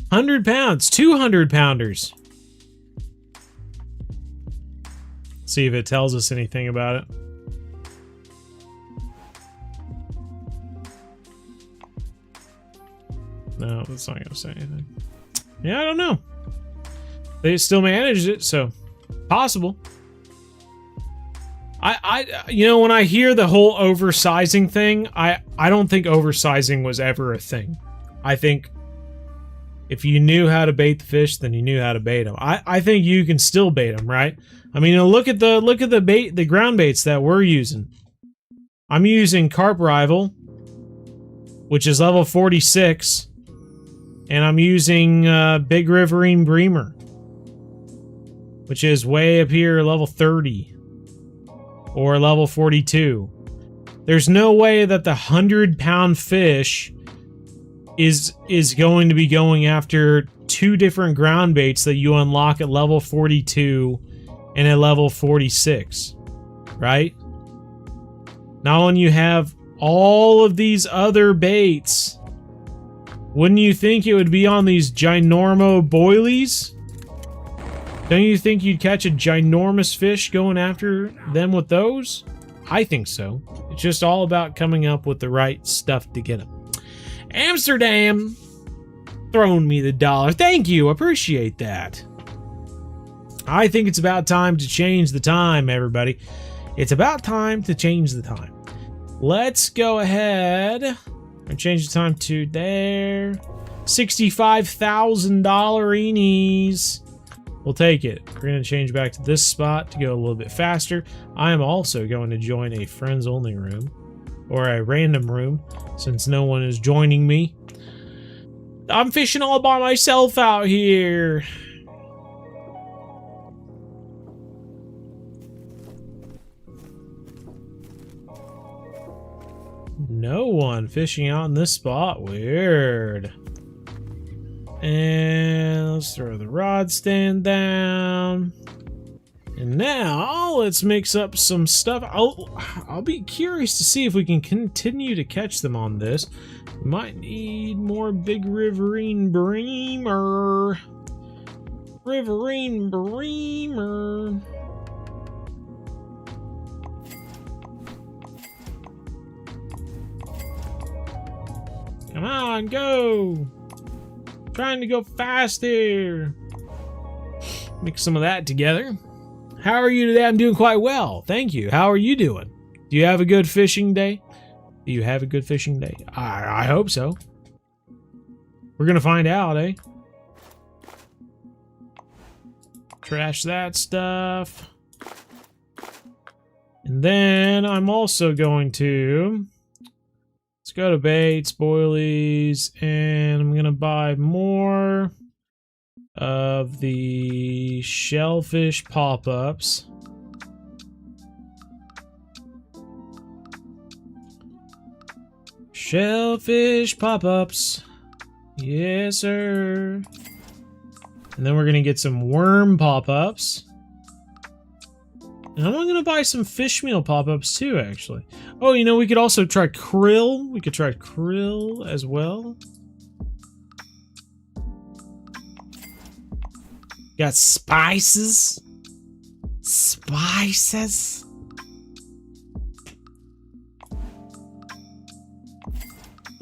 100 pounds, 200 pounders. See if it tells us anything about it. No, that's not gonna say anything. Yeah, I don't know. They still managed it, so possible. You know, when I hear the whole oversizing thing, I don't think oversizing was ever a thing. I think if you knew how to bait the fish, then you knew how to bait them. I think you can still bait them, right? I mean, look at the ground baits that we're using. I'm using Carp Rival, which is level 46, and I'm using Big Riverine Breamer, which is way up here, level 30 or level 42. There's no way that the 100-pound fish is going to be going after 2 different ground baits that you unlock at level 42 and at level 46, right? Now when you have all of these other baits, wouldn't you think it would be on these ginormo boilies? Don't you think you'd catch a ginormous fish going after them with those? I think so. It's just all about coming up with the right stuff to get them. Amsterdam throwing me the dollar. Thank you. Appreciate that. I think it's about time to change the time, everybody. It's about time to change the time. Let's go ahead and change the time to there. $65,000. We'll take it. We're going to change back to this spot to go a little bit faster. I am also going to join a friends only room, or a random room, since no one is joining me. I'm fishing all by myself out here. No one fishing out in this spot. Weird. And let's throw the rod stand down. And now let's mix up some stuff. I'll be curious to see if we can continue to catch them on this. We might need more Big Riverine Breamer. Riverine Breamer. Come on, go! Trying to go fast here. Mix some of that together. How are you today? I'm doing quite well. Thank you. How are you doing? Do you have a good fishing day? Do you have a good fishing day? I hope so. We're gonna find out, eh? Trash that stuff. And then I'm also going to... Let's go to baits, boilies, and I'm gonna buy more of the shellfish pop-ups. Shellfish pop-ups. Yes, sir. And then we're gonna get some worm pop-ups. And I'm gonna buy some fish meal pop-ups too, actually. Oh, you know, we could also try krill. We could try krill as well. Got spices. Spices.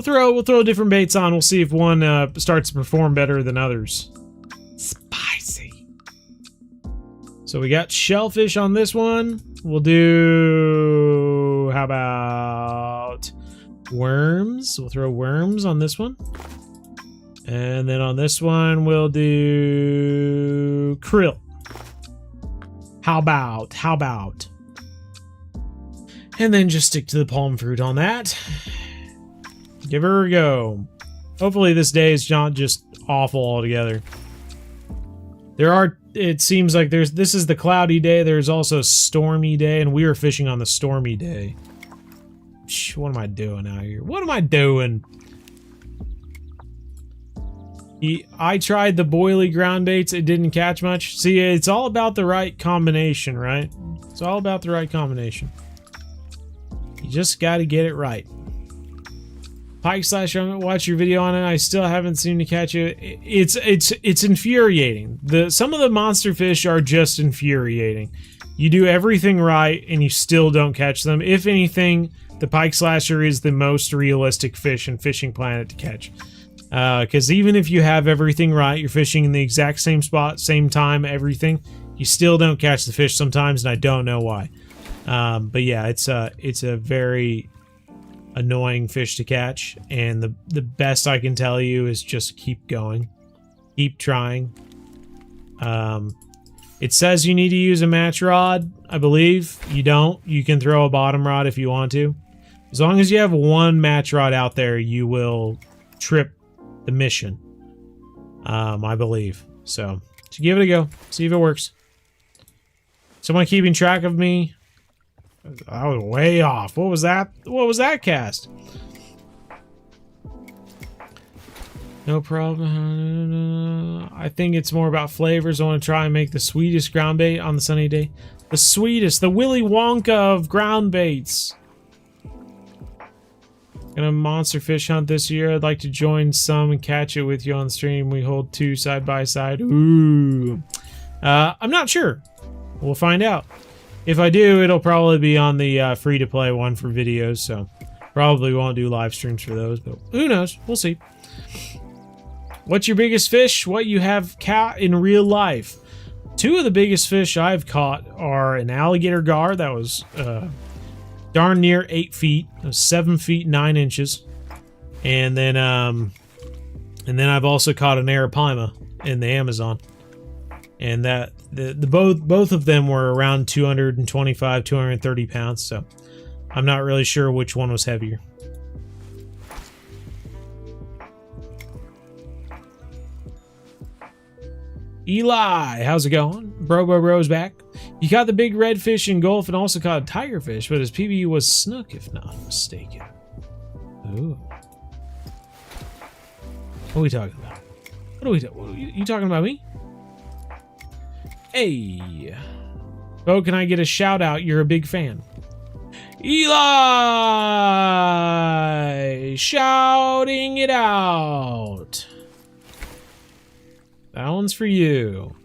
We'll throw different baits on. We'll see if one starts to perform better than others. Spicy. So we got shellfish on this one. We'll do... How about worms? We'll throw worms on this one. And then on this one, we'll do krill. How about? And then just stick to the palm fruit on that. Give her a go. Hopefully this day is not just awful altogether. It seems like this is the cloudy day. There's also a stormy day, and we are fishing on the stormy day. What am I doing out here? What am I doing? I tried the boilie ground baits. It didn't catch much. See, it's all about the right combination, right? It's all about the right combination. You just got to get it right. Pike slash, I'm gonna watch your video on it. I still haven't seemed to catch it. It's infuriating. Some of the monster fish are just infuriating. You do everything right and you still don't catch them. If anything, the pike slasher is the most realistic fish in Fishing Planet to catch. Because even if you have everything right, you're fishing in the exact same spot, same time, everything, you still don't catch the fish sometimes, and I don't know why. But yeah, it's a very annoying fish to catch, and the best I can tell you is just keep going, keep trying. It says you need to use a match rod. I believe you don't. You can throw a bottom rod if you want to. As long as you have one match rod out there, you will trip the mission, I believe. So give it a go, see if it works. Someone keeping track of me? I was way off. What was that? What was that cast? No problem. I think it's more about flavors. I want to try and make the sweetest ground bait on the sunny day. The sweetest. The Willy Wonka of ground baits. Gonna monster fish hunt this year. I'd like to join some and catch it with you on stream. We hold 2 side by side. Ooh. I'm not sure. We'll find out. If I do, it'll probably be on the free-to-play one for videos, so probably won't do live streams for those, but who knows? We'll see. What's your biggest fish? What you have caught in real life? 2 of the biggest fish I've caught are an alligator gar that was darn near 8 feet, 7 feet 9 inches, and then I've also caught an arapaima in the Amazon, and that both of them were around 225, 230 pounds. So I'm not really sure which one was heavier. Eli, how's it going? Bro's back. You caught the big redfish in Gulf and also caught a tigerfish, but his PB was snook, if not mistaken. Ooh. What are we talking about? You talking about me? Hey. Bo, can I get a shout out? You're a big fan. Eli! Shouting it out. That one's for you.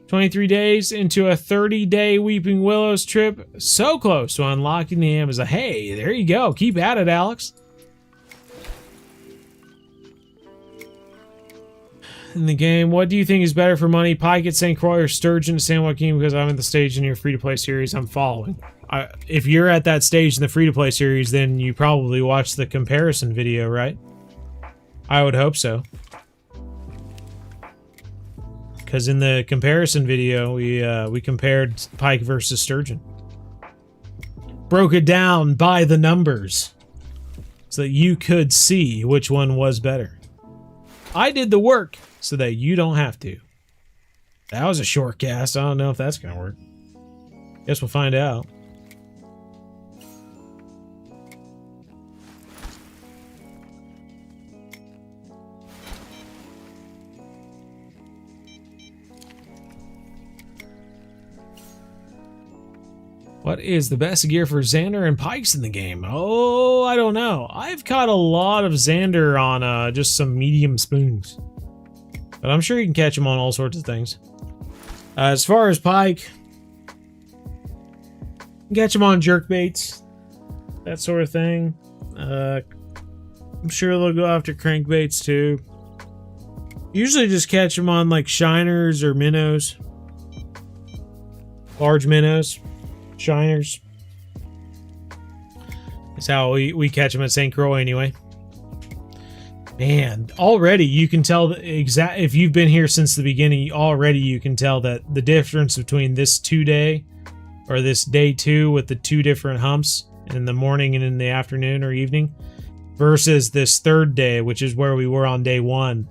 23 days into a 30-day Weeping Willows trip. So close to unlocking the Amazon. Hey, there you go. Keep at it, Alex. in the game. What do you think is better for money? Pike at St. Croix or Sturgeon at San Joaquin? Because I'm at the stage in your free-to-play series I'm following. If you're at that stage in the free-to-play series, then you probably watched the comparison video, right? I would hope so. Because in the comparison video, we compared Pike versus Sturgeon. Broke it down by the numbers so that you could see which one was better. I did the work so that you don't have to. That was a short cast. I don't know if that's going to work. Guess we'll find out. What is the best gear for Xander and Pikes in the game? Oh, I don't know. I've caught a lot of Xander on just some medium spoons. But I'm sure you can catch them on all sorts of things. As far as Pike, you can catch them on jerkbaits, that sort of thing. I'm sure they'll go after crankbaits too. Usually just catch them on like shiners or minnows. Large minnows. Shiners. That's how we catch them at St. Croix anyway. Man, already you can tell if you've been here since the beginning, already you can tell that the difference between this 2-day or this day 2 with the 2 different humps in the morning and in the afternoon or evening versus this 3rd day, which is where we were on day 1,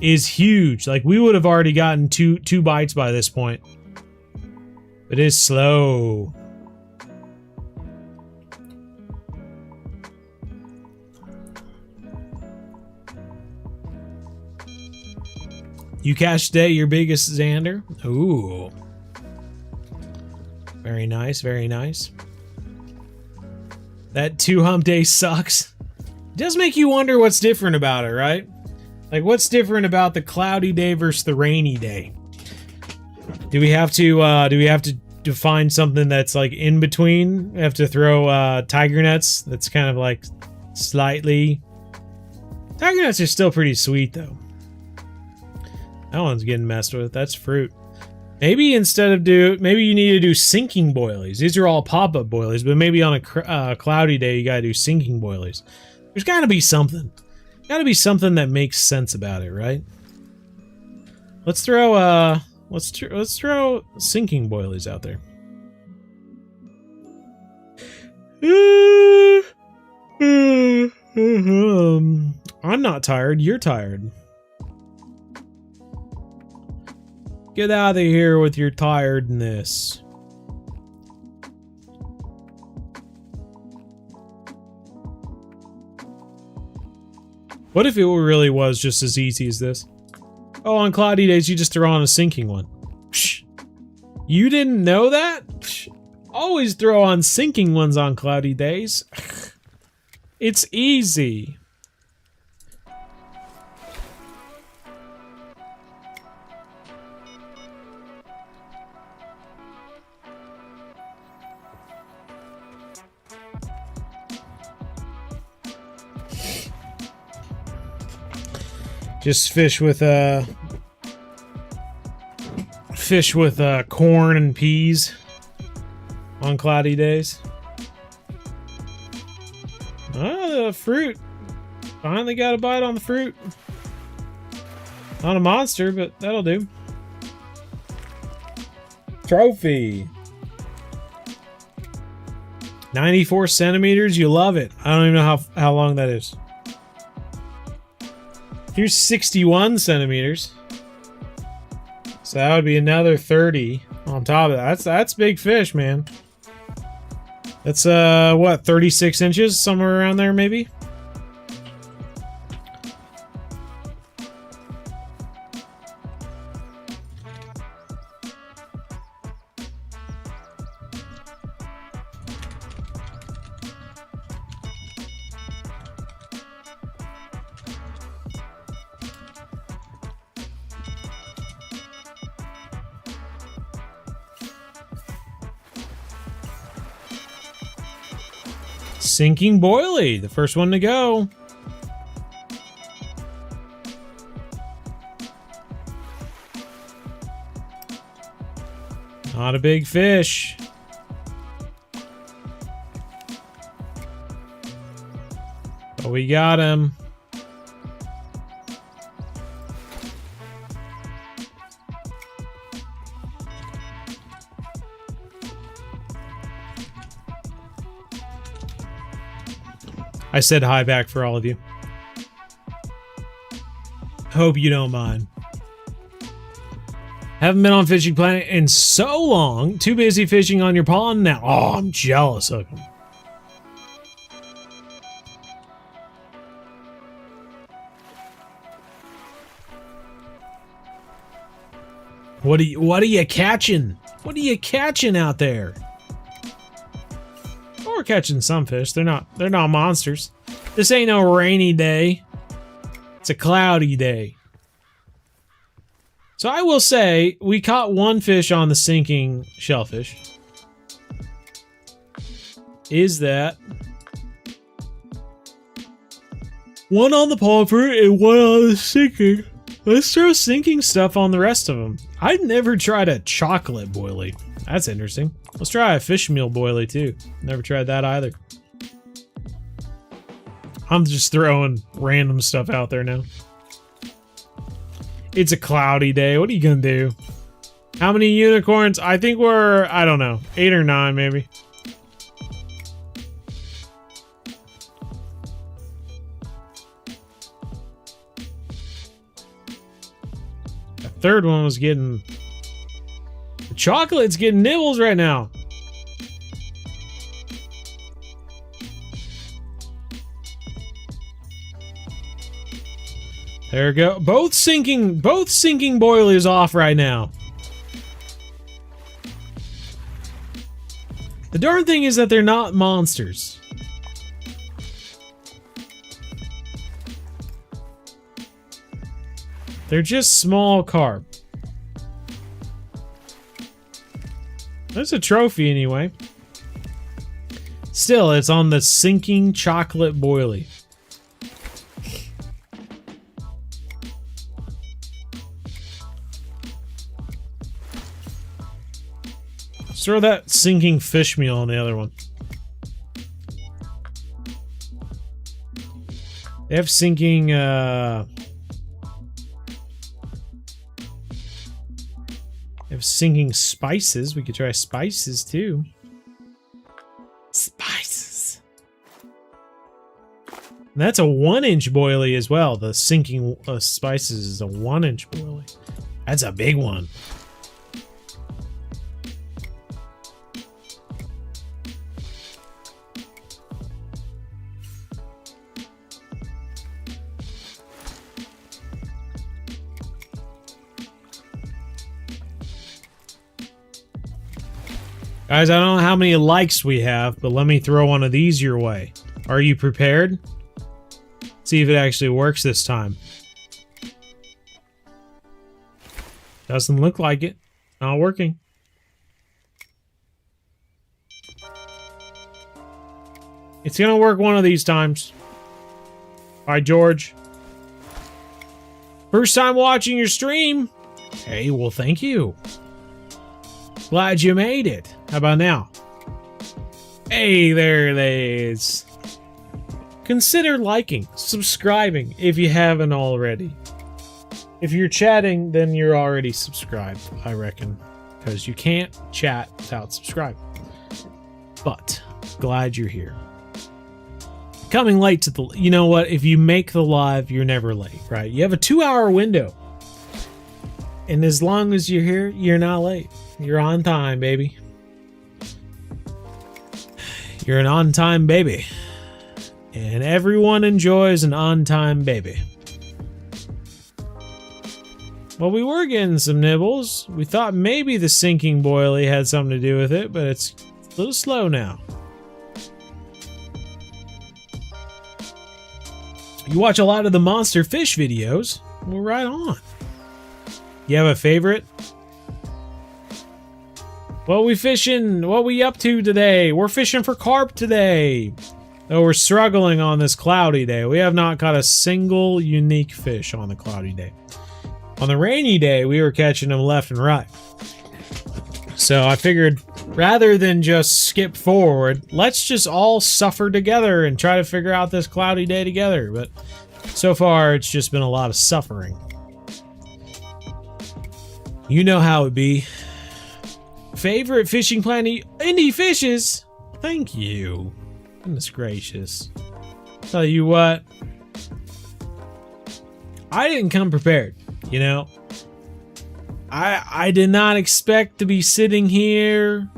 is huge. Like we would have already gotten two bites by this point. It is slow. You catch today your biggest Xander? Ooh. Very nice, very nice. That 2 hump day sucks. It does make you wonder what's different about it, right? Like what's different about the cloudy day versus the rainy day? Do we have to find something that's like in between? We have to throw tiger nets that's kind of like slightly... Tiger nets are still pretty sweet though. That one's getting messed with. That's fruit. Maybe instead of maybe you need to do sinking boilies. These are all pop-up boilies, but maybe on a cloudy day you gotta do sinking boilies. There's gotta be something. Gotta be something that makes sense about it, right? Let's throw Let's throw sinking boilies out there. I'm not tired. You're tired. Get out of here with your tiredness. What if it really was just as easy as this? Oh, on cloudy days, you just throw on a sinking one. Psh. You didn't know that? Psh. Always throw on sinking ones on cloudy days. It's easy. Just fish with corn and peas on cloudy days. Oh, the fruit. Finally got a bite on the fruit. Not a monster, but that'll do. Trophy. 94 centimeters. You love it. I don't even know how long that is. Here's 61 centimeters. So that would be another 30 on top of that. That's big fish, man. That's what, 36 inches? Somewhere around there, maybe? Sinking boilie, the first one to go. Not a big fish. But we got him. I said hi back for all of you. Hope you don't mind. Haven't been on Fishing Planet in so long. Too busy fishing on your pond now. Oh, I'm jealous of him. What are you catching? What are you catching out there? Oh, we're catching some fish. They're not monsters. This ain't no rainy day. It's a cloudy day. So I will say, we caught one fish on the sinking shellfish. Is that one on the pomfret and one on the sinking? Let's throw sinking stuff on the rest of them. I've never tried a chocolate boilie. That's interesting. Let's try a fish meal boilie too. Never tried that either. I'm just throwing random stuff out there now. It's a cloudy day. What are you gonna do? How many unicorns? I think we're, I don't know, 8 or 9 maybe. The third one was getting... The chocolate's getting nibbles right now. There we go. Both sinking boilies off right now. The darn thing is that they're not monsters. They're just small carp. There's a trophy anyway. Still, it's on the sinking chocolate boilie. Let's throw that sinking fish meal on the other one. They have sinking, they have sinking spices. We could try spices too. Spices. And that's a 1-inch boilie as well. The sinking spices is a 1-inch boilie. That's a big one. Guys, I don't know how many likes we have, but let me throw one of these your way. Are you prepared? See if it actually works this time. Doesn't look like it. Not working. It's gonna work one of these times. Bye, George. First time watching your stream. Hey, well, thank you. Glad you made it. How about now? Hey, there it is. Consider liking, subscribing if you haven't already. If you're chatting, then you're already subscribed, I reckon. Because you can't chat without subscribing. But, glad you're here. Coming late to the... You know what? If you make the live, you're never late, right? You have a 2-hour window. And as long as you're here, you're not late. You're on time, baby. You're an on-time baby. And everyone enjoys an on-time baby. Well, we were getting some nibbles. We thought maybe the sinking boilie had something to do with it, but it's a little slow now. You watch a lot of the monster fish videos. Well, right on. You have a favorite? What we fishing? What we up to today? We're fishing for carp today. Though we're struggling on this cloudy day. We have not caught a single unique fish on the cloudy day. On the rainy day, we were catching them left and right. So I figured rather than just skip forward, let's just all suffer together and try to figure out this cloudy day together. But so far, it's just been a lot of suffering. You know how it be. Favorite fishing planet, Indie Fishes? Thank you. Goodness gracious. Tell you what, I didn't come prepared, you know? I did not expect to be sitting here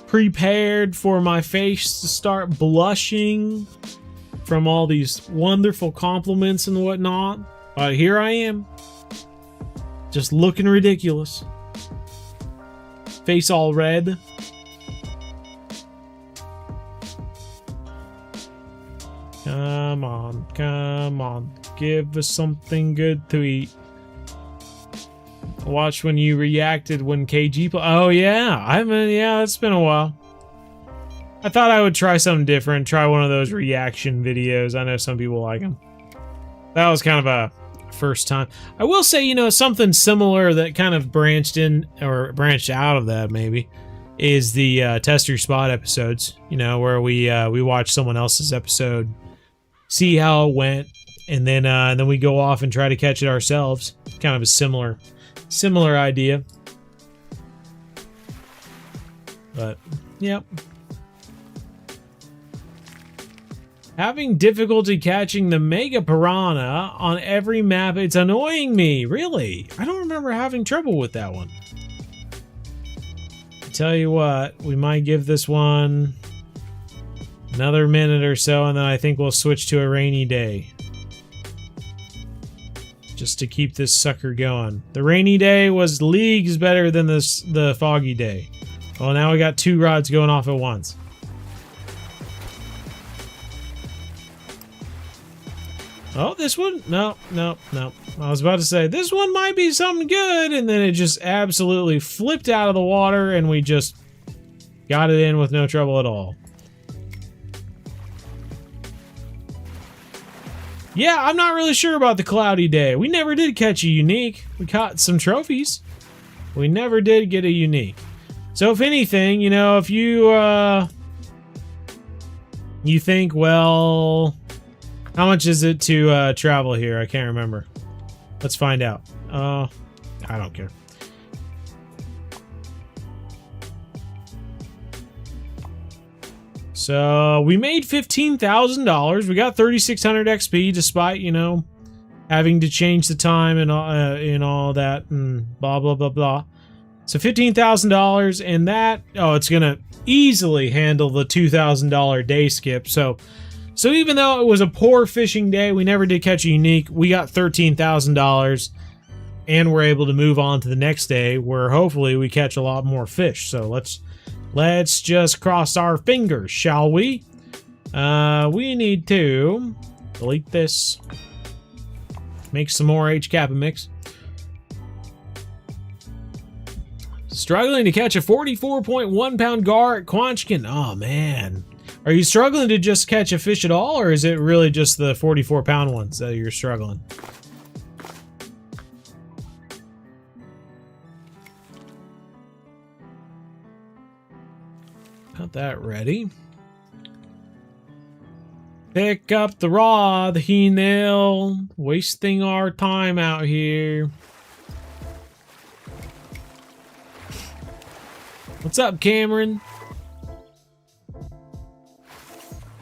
prepared for my face to start blushing from all these wonderful compliments and whatnot. But here I am, just looking ridiculous. Face all red. Come on, come on. Give us something good to eat. Watch when you reacted when KG oh yeah, yeah, it's been a while. I thought I would try something different, try one of those reaction videos. I know some people like them. That was kind of a first time. I will say, you know, something similar that kind of branched in, or branched out of that maybe, is the Test Your Spot episodes, you know, where we watch someone else's episode, see how it went, and then we go off and try to catch it ourselves. Kind of a similar idea. But, yep. Having difficulty catching the Mega Piranha on every map. It's annoying me, really. I don't remember having trouble with that one. I tell you what, we might give this one another minute or so, and then I think we'll switch to a rainy day. Just to keep this sucker going. The rainy day was leagues better than the foggy day. Well, now we got two rods going off at once. Oh, this one? No. I was about to say, this one might be something good, and then it just absolutely flipped out of the water, and we just got it in with no trouble at all. Yeah, I'm not really sure about the cloudy day. We never did catch a unique. We caught some trophies. We never did get a unique. So if anything, you know, if you you think, well, how much is it to travel here? I can't remember. Let's find out. I don't care. So we made $15,000. We got 3,600 XP, despite, you know, having to change the time and all that and blah blah blah blah. So $15,000, and that it's gonna easily handle the $2,000 day skip. So even though it was a poor fishing day, we never did catch a unique. We got $13,000, and we're able to move on to the next day, where hopefully we catch a lot more fish. So let's just cross our fingers, shall we? We need to delete this. Make some more H-Kappa mix. Struggling to catch a 44.1 pound gar at Quanchkin. Oh man. Are you struggling to just catch a fish at all, or is it really just the 44 pound ones that you're struggling? Got that ready. Pick up the rod, he-nail. Wasting our time out here. What's up, Cameron?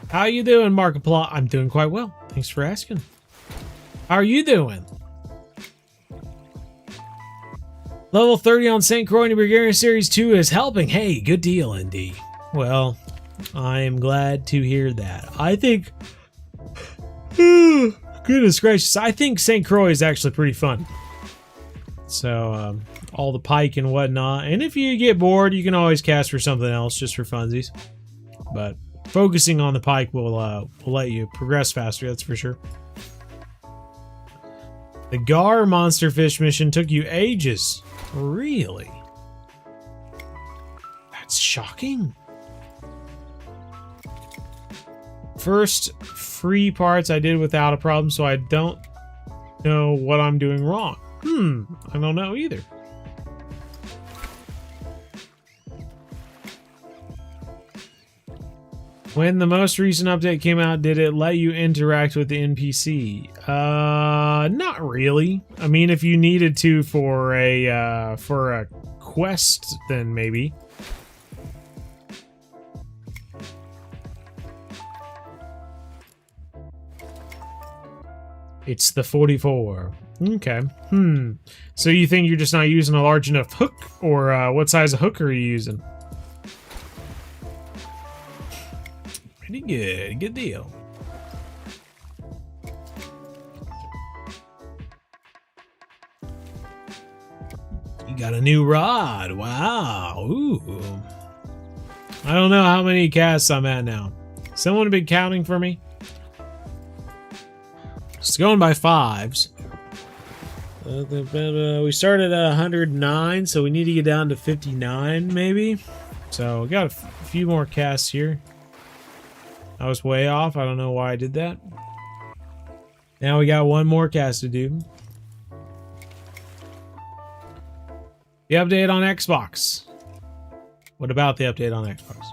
How you doing, Markiplier? I'm doing quite well. Thanks for asking. How are you doing? Level 30 on St. Croix in the Bulgarian Series 2 is helping. Hey, good deal, ND. Well, I am glad to hear that. I think... goodness gracious. I think St. Croix is actually pretty fun. So, all the pike and whatnot. And if you get bored, you can always cast for something else, just for funsies. But focusing on the pike will let you progress faster, that's for sure. The Gar monster fish mission took you ages. Really? That's shocking. First free parts I did without a problem, so I don't know what I'm doing wrong. I don't know either. When the most recent update came out, did it let you interact with the NPC? Not really. I mean, if you needed to for a quest, then maybe. It's the 44. Okay. So you think you're just not using a large enough hook, or what size of hook are you using? Pretty good. Good deal. You got a new rod. Wow. Ooh. I don't know how many casts I'm at now. Someone been counting for me? It's going by fives. We started at 109, so we need to get down to 59, maybe. So we got a few more casts here. I was way off. I don't know why I did that. Now we got one more cast to do. The update on Xbox. What about the update on Xbox?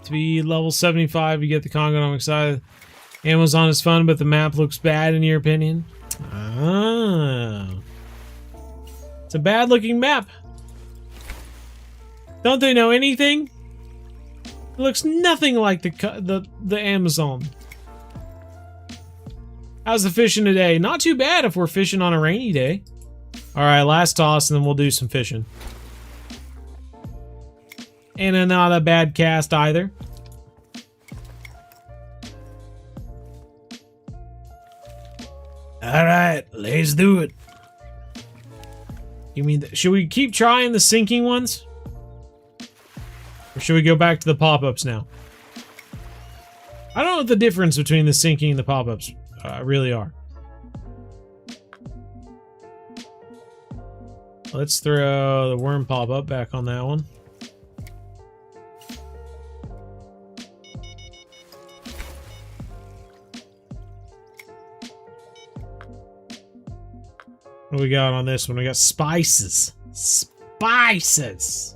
To be level 75, you get the Congo. I'm excited. Amazon is fun, but the map looks bad in your opinion. Ah. It's a bad looking map. Don't they know anything? It looks nothing like the Amazon. How's the fishing today? Not too bad if we're fishing on a rainy day. Alright, last toss and then we'll do some fishing. And not a bad cast either. Alright, let's do it. You mean, should we keep trying the sinking ones? Or should we go back to the pop-ups now? I don't know what the difference between the sinking and the pop-ups really are. Let's throw the worm pop-up back on that one. What do we got on this one? We got spices. Spices!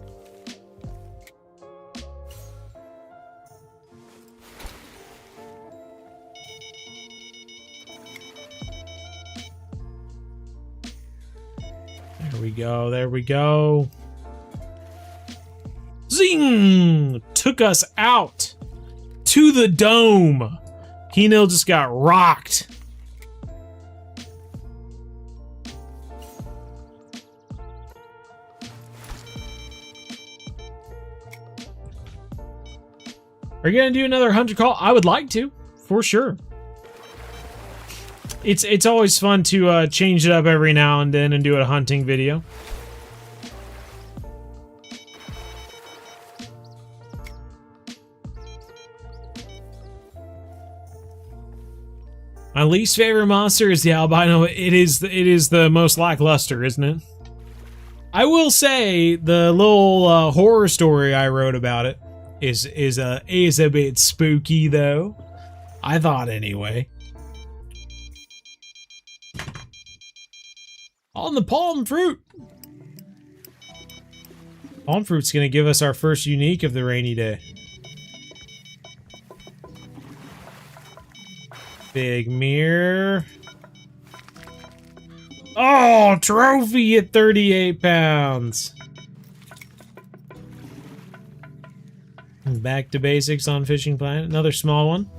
There we go, there we go. Zing! Took us out to the dome. Keenil just got rocked. Are you gonna do another hunter call? I would like to, for sure. It's always fun to change it up every now and then and do a hunting video. My least favorite monster is the albino. It is the most lackluster, isn't it? I will say the little horror story I wrote about it is a bit spooky though. I thought anyway. On the palm fruit. Palm fruit's gonna give us our first unique of the rainy day. Big mirror. Oh, trophy at 38 pounds. Back to basics on Fishing Planet. Another small one.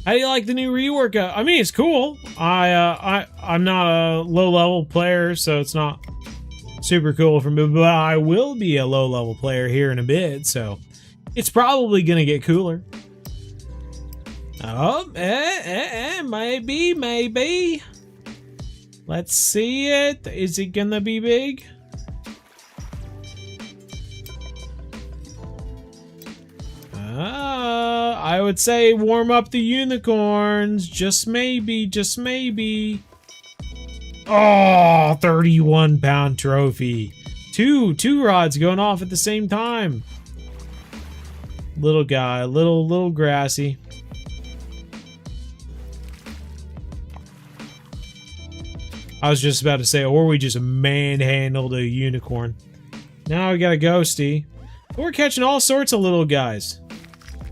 How do you like the new rework? I mean, it's cool. I'm not a low-level player, so it's not super cool for me, but I will be a low-level player here in a bit, so it's probably gonna get cooler. Oh, maybe. Let's see it. Is it gonna be big? I would say warm up the unicorns. Just maybe, just maybe. Oh, 31-pound trophy. Two rods going off at the same time. Little guy, little grassy. I was just about to say, or we just manhandled a unicorn. Now we got a ghosty. We're catching all sorts of little guys.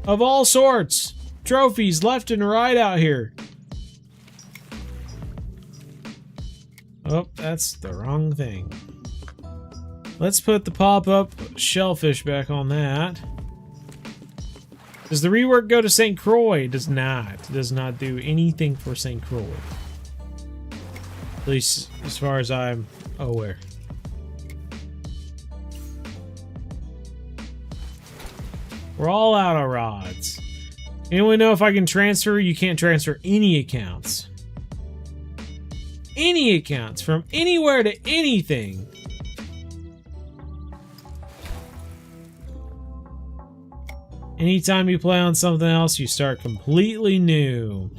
Of all sorts. Trophies left and right out here. Oh, that's the wrong thing. Let's put the pop-up shellfish back on that. Does the rework go to St. Croix? It does not. It does not do anything for St. Croix. At least as far as I'm aware. We're all out of rods. Anyone know if I can transfer? You can't transfer any accounts. Any accounts from anywhere to anything. Anytime you play on something else, you start completely new.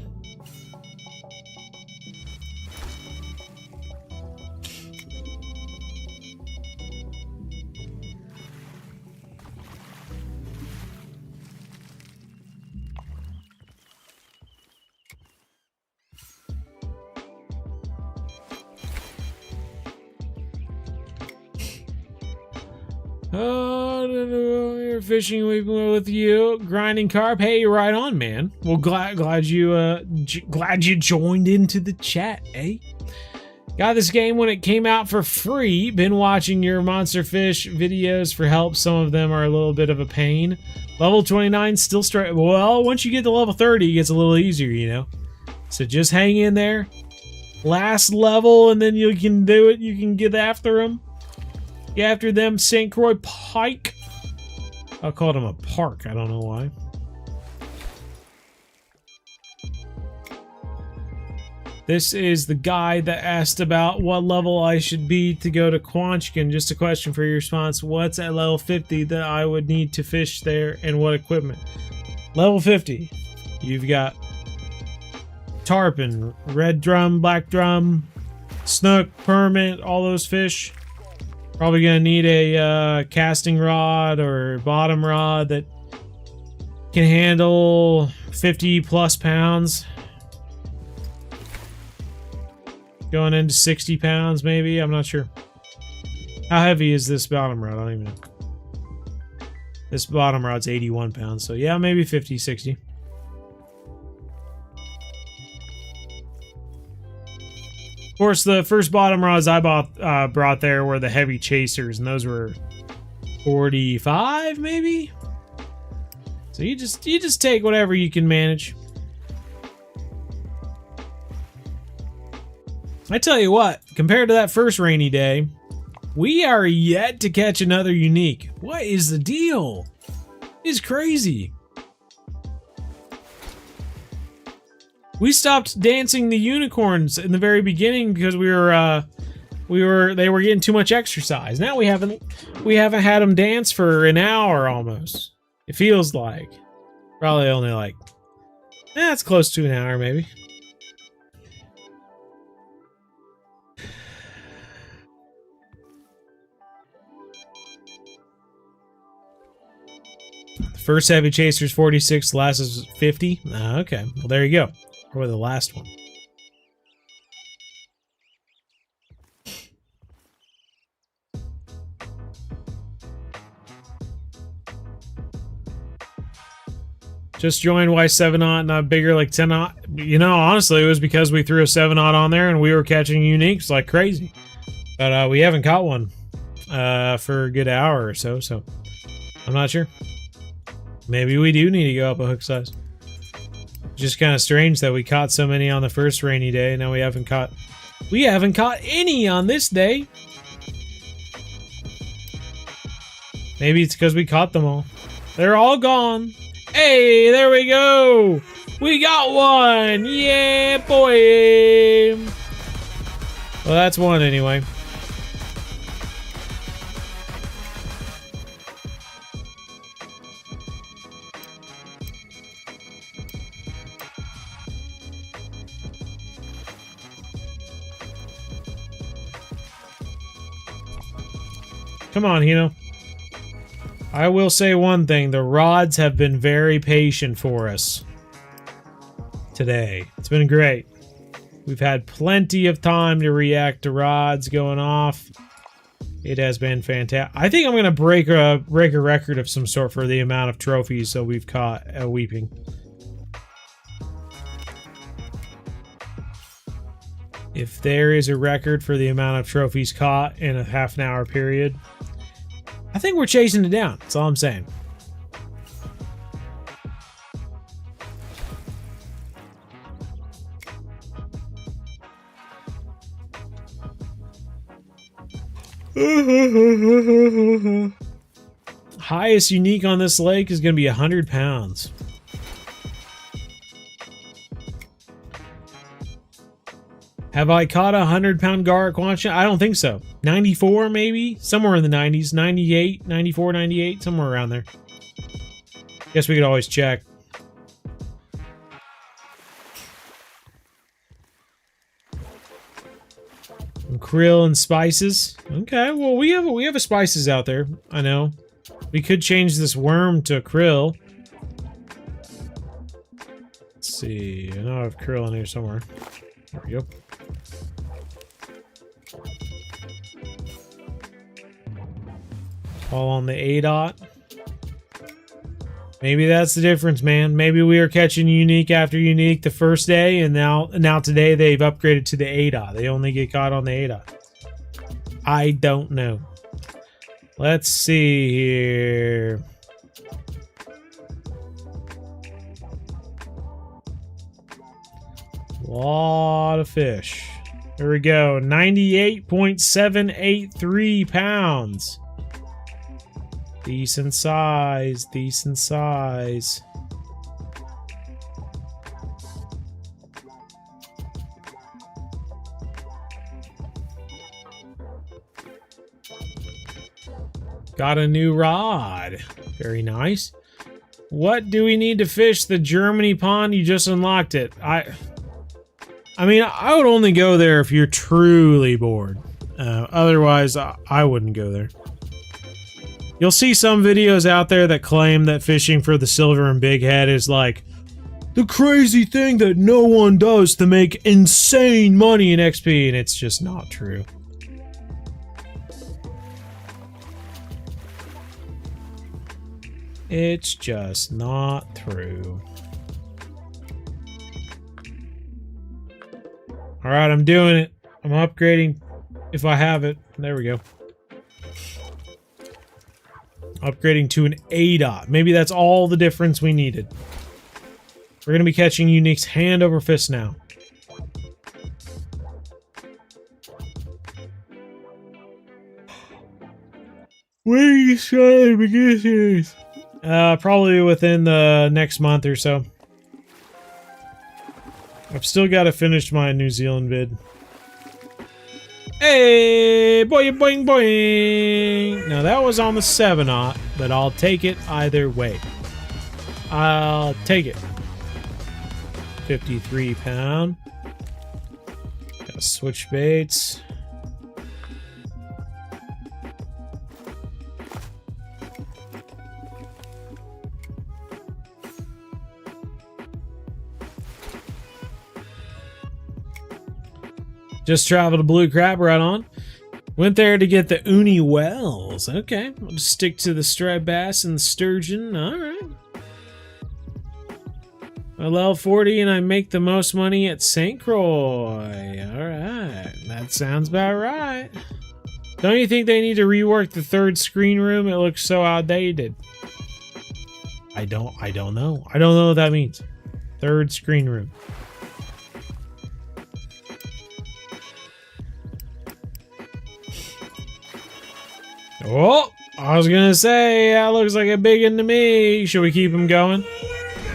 Oh, you're fishing Weeping Willows with you, grinding carp. Hey, you're right on, man. Well, glad you joined into the chat, eh? Got this game when it came out for free. Been watching your monster fish videos for help. Some of them are a little bit of a pain. Level 29 still straight. Well, once you get to level 30, it gets a little easier, you know. So just hang in there. Last level, and then you can do it. You can get after them. Get after them, St. Croix pike. I called him a park. I don't know why. This is the guy that asked about what level I should be to go to Quanchkin. Just a question for your response. What's at level 50 that I would need to fish there, and what equipment? Level 50. You've got tarpon, red drum, black drum, snook, permit, all those fish. Probably gonna need a casting rod or bottom rod that can handle 50 plus pounds. Going into 60 pounds maybe, I'm not sure. How heavy is this bottom rod? I don't even know. This bottom rod's 81 pounds, so yeah, maybe 50, 60. Of course, the first bottom rods I brought there were the heavy chasers, and those were 45, maybe. So you just take whatever you can manage. I tell you what, compared to that first rainy day, we are yet to catch another unique. What is the deal? It's crazy. We stopped dancing the unicorns in the very beginning because they were getting too much exercise. Now we haven't had them dance for an hour almost. It feels like probably only like it's close to an hour maybe. The first heavy chaser's 46, last is 50. Okay, well there you go. Or the last one. Just joined why 7-aught not bigger like 10-aught. You know, honestly, it was because we threw a 7-aught on there and we were catching uniques like crazy. But we haven't caught one for a good hour or so, so I'm not sure. Maybe we do need to go up a hook size. Just kind of strange that we caught so many on the first rainy day. Now we haven't caught any on this day. Maybe it's because we caught them all. They're all gone. Hey, there we go. We got one. Yeah, boy. Well, that's one anyway. Come on, Hino. I will say one thing. The rods have been very patient for us today. It's been great. We've had plenty of time to react to rods going off. It has been fantastic. I think I'm going to break a record of some sort for the amount of trophies that we've caught at Weeping. If there is a record for the amount of trophies caught in a half an hour period, I think we're chasing it down. That's all I'm saying. Highest unique on this lake is going to be 100 pounds. Have I caught a 100-pound gar quancha? I don't think so. 94 maybe? Somewhere in the 90s. 98, 94, 98, somewhere around there. Guess we could always check. And krill and spices. Okay, well we have a spices out there. I know. We could change this worm to a krill. Let's see. I know I have krill in here somewhere. There we go. All on the A-dot. Maybe that's the difference, man. Maybe we are catching unique after unique the first day, and now today they've upgraded to the A-dot. They only get caught on the A-dot. I don't know. Let's see here. Lot of fish. There we go. 98.783 pounds. Decent size, decent size. Got a new rod. Very nice. What do we need to fish the Germany pond? You just unlocked it. I mean, I would only go there if you're truly bored. Otherwise, I wouldn't go there. You'll see some videos out there that claim that fishing for the silver and big head is like the crazy thing that no one does to make insane money in XP, and it's just not true. It's just not true. Alright, I'm doing it. I'm upgrading if I have it. There we go. Upgrading to an A-dot. Maybe that's all the difference we needed. We're going to be catching uniques hand over fist now. When are you starting to begin series? Probably within the next month or so. I've still got to finish my New Zealand vid. Hey, boing, boing, boing. Now that was on the 7-aught, but I'll take it either way. I'll take it. 53 pound. Gotta switch baits. Just traveled to Blue Crab, right on. Went there to get the uni wells. Okay, I'll just stick to the striped bass and the sturgeon. Alright. I level 40 and I make the most money at St. Croix. Alright, that sounds about right. Don't you think they need to rework the third screen room? It looks so outdated. I don't know. I don't know what that means. Third screen room. Oh, I was gonna say that looks like a big one to me. Should we keep them going?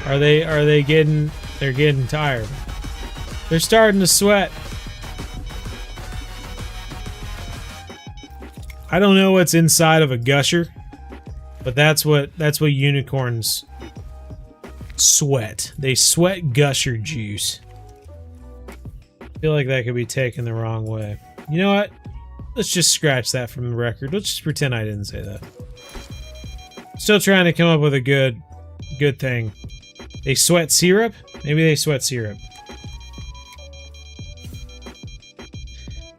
Are they getting? They're getting tired. They're starting to sweat. I don't know what's inside of a gusher, but that's what unicorns sweat. They sweat gusher juice. I feel like that could be taken the wrong way. You know what? Let's just scratch that from the record. Let's just pretend I didn't say that. Still trying to come up with a good thing. They sweat syrup? Maybe they sweat syrup.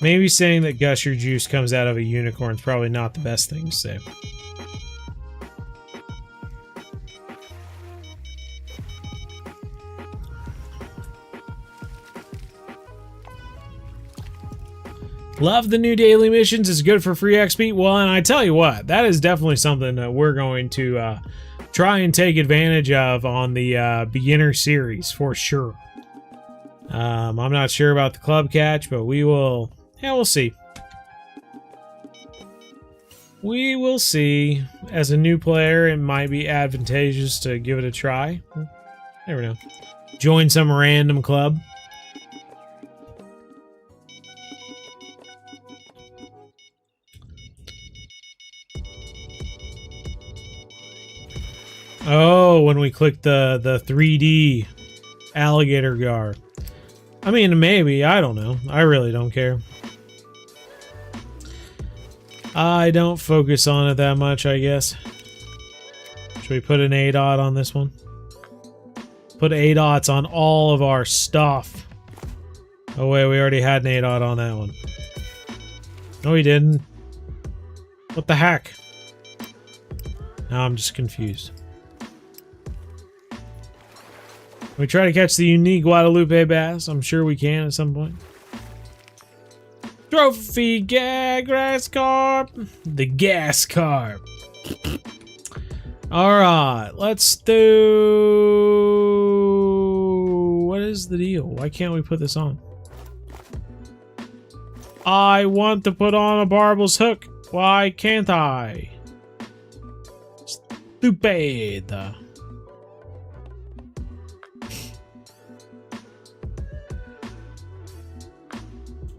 Maybe saying that gusher juice comes out of a unicorn is probably not the best thing to say. Love the new daily missions. It's good for free XP. Well, and I tell you what, that is definitely something that we're going to try and take advantage of on the beginner series for sure. I'm not sure about the club catch, but we will. Yeah, we'll see. We will see. As a new player, it might be advantageous to give it a try. Never know. Join some random club. Oh, when we click the 3D alligator gar. I mean, maybe. I don't know. I really don't care. I don't focus on it that much, I guess. Should we put an ADOT on this one? Put ADOTs on all of our stuff. Oh wait, we already had an ADOT on that one. No, we didn't. What the heck? Now I'm just confused. We try to catch the unique Guadalupe bass. I'm sure we can at some point. Trophy gas carp. The gas carp. Alright, let's do... What is the deal? Why can't we put this on? I want to put on a barbel's hook. Why can't I? Stupid.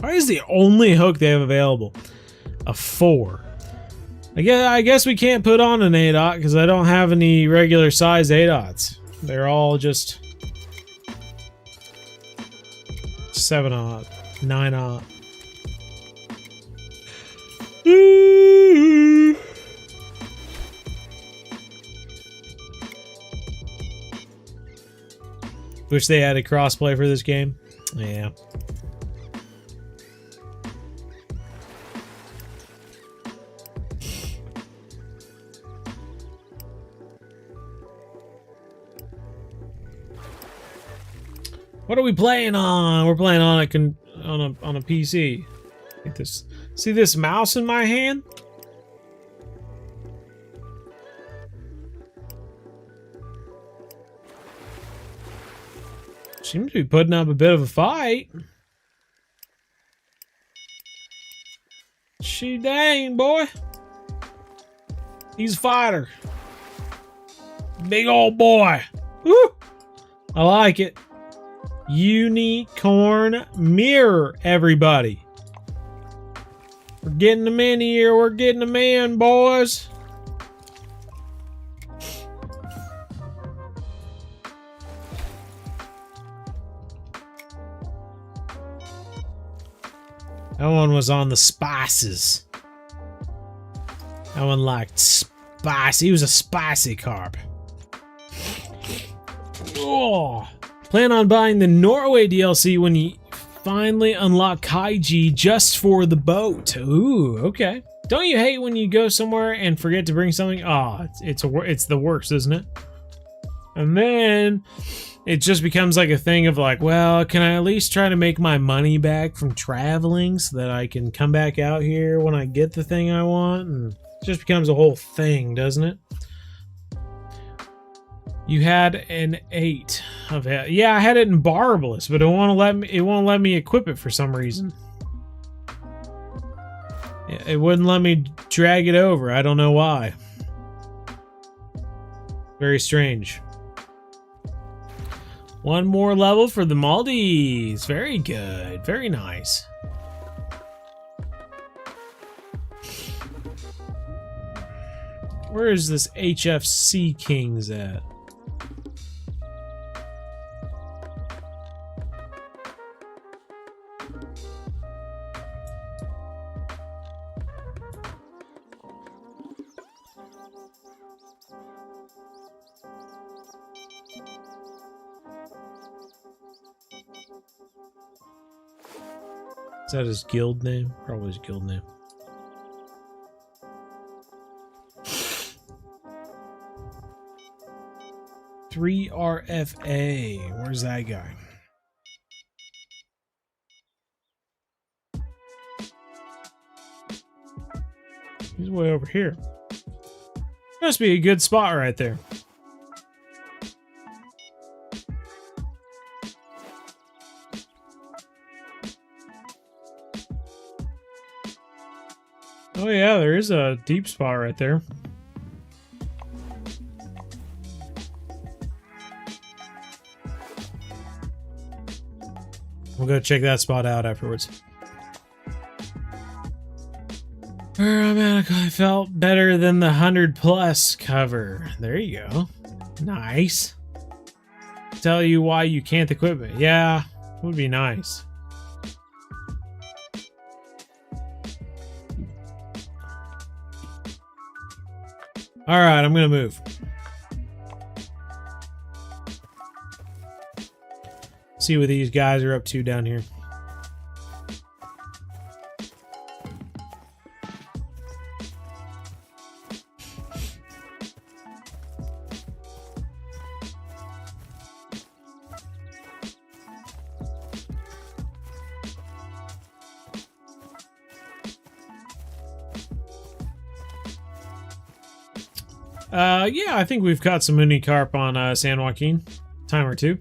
Why is the only hook they have available a 4? I guess we can't put on an ADOT because I don't have any regular size ADOTs. They're all just 7-aught, 9-aught. Wish they added crossplay for this game. Yeah. What are we playing on? We're playing on a PC. Like this. See this mouse in my hand? Seems to be putting up a bit of a fight. She dang, boy. He's a fighter. Big old boy. Woo! I like it. Unicorn mirror, everybody. We're getting them in here. We're getting them in, boys. That one was on the spices. That one liked spicy. He was a spicy carp. Oh. Plan on buying the Norway DLC when you finally unlock HAWG just for the boat. Ooh, okay. Don't you hate when you go somewhere and forget to bring something? Oh, it's the worst, isn't it? And then it just becomes like a thing of like, well, can I at least try to make my money back from traveling so that I can come back out here when I get the thing I want? And it just becomes a whole thing, doesn't it? You had an 8 of it. Yeah, I had it in Barbless, but it won't let me equip it for some reason. It wouldn't let me drag it over. I don't know why. Very strange. One more level for the Maldives. Very good. Very nice. Where is this HFC Kings at? Is that his guild name? Probably his guild name. Three RFA. Where's that guy? He's way over here. Must be a good spot right there. Oh yeah, there is a deep spot right there. We'll go check that spot out afterwards. I felt better than the 100+ cover. There you go. Nice. Tell you why you can't equip it. Yeah, would be nice. Alright, I'm gonna move. See what these guys are up to down here. Yeah, I think we've caught some Mooney Carp on San Joaquin. Time or two.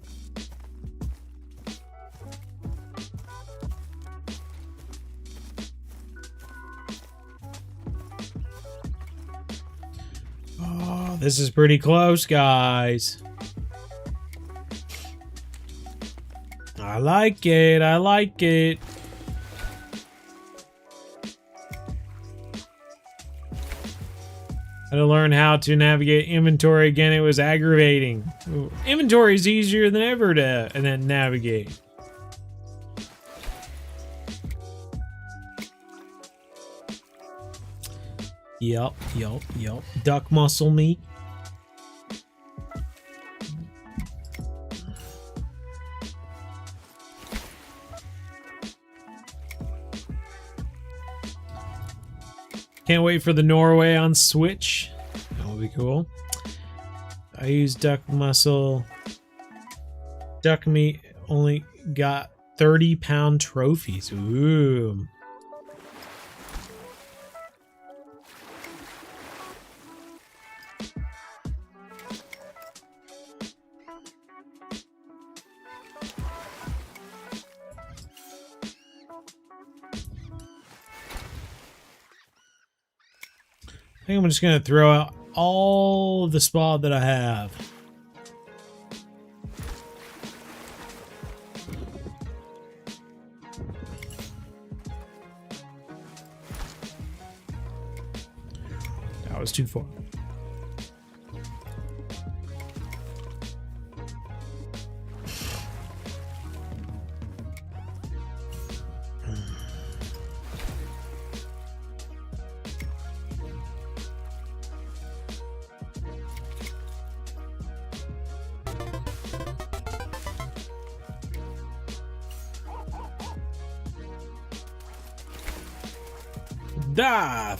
Oh, this is pretty close, guys. I like it. I like it. I had to learn how to navigate inventory again. It was aggravating. Ooh, inventory is easier than ever to and then navigate. Yup. Duck muscle meat. Can't wait for the Norway on Switch. That'll be cool. I use duck muscle. Duck meat only got 30-pound trophies. Ooh. I think I'm just going to throw out all of the spot that I have. That was too far.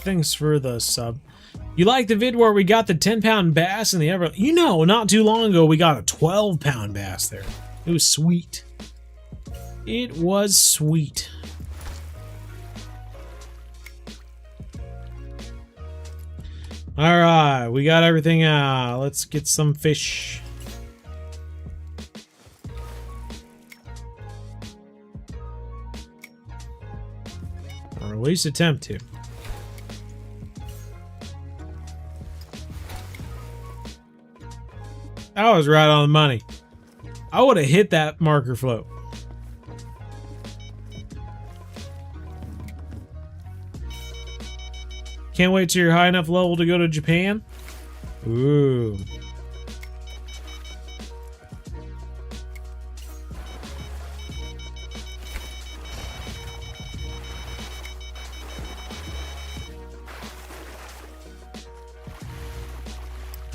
Thanks for the sub. You like the vid where we got the 10-pound bass and the ever... You know, not too long ago we got a 12-pound bass there. It was sweet. It was sweet. Alright, we got everything out. Let's get some fish. Or at least attempt to. I was right on the money. I would have hit that marker float. Can't wait till you're high enough level to go to Japan. Ooh.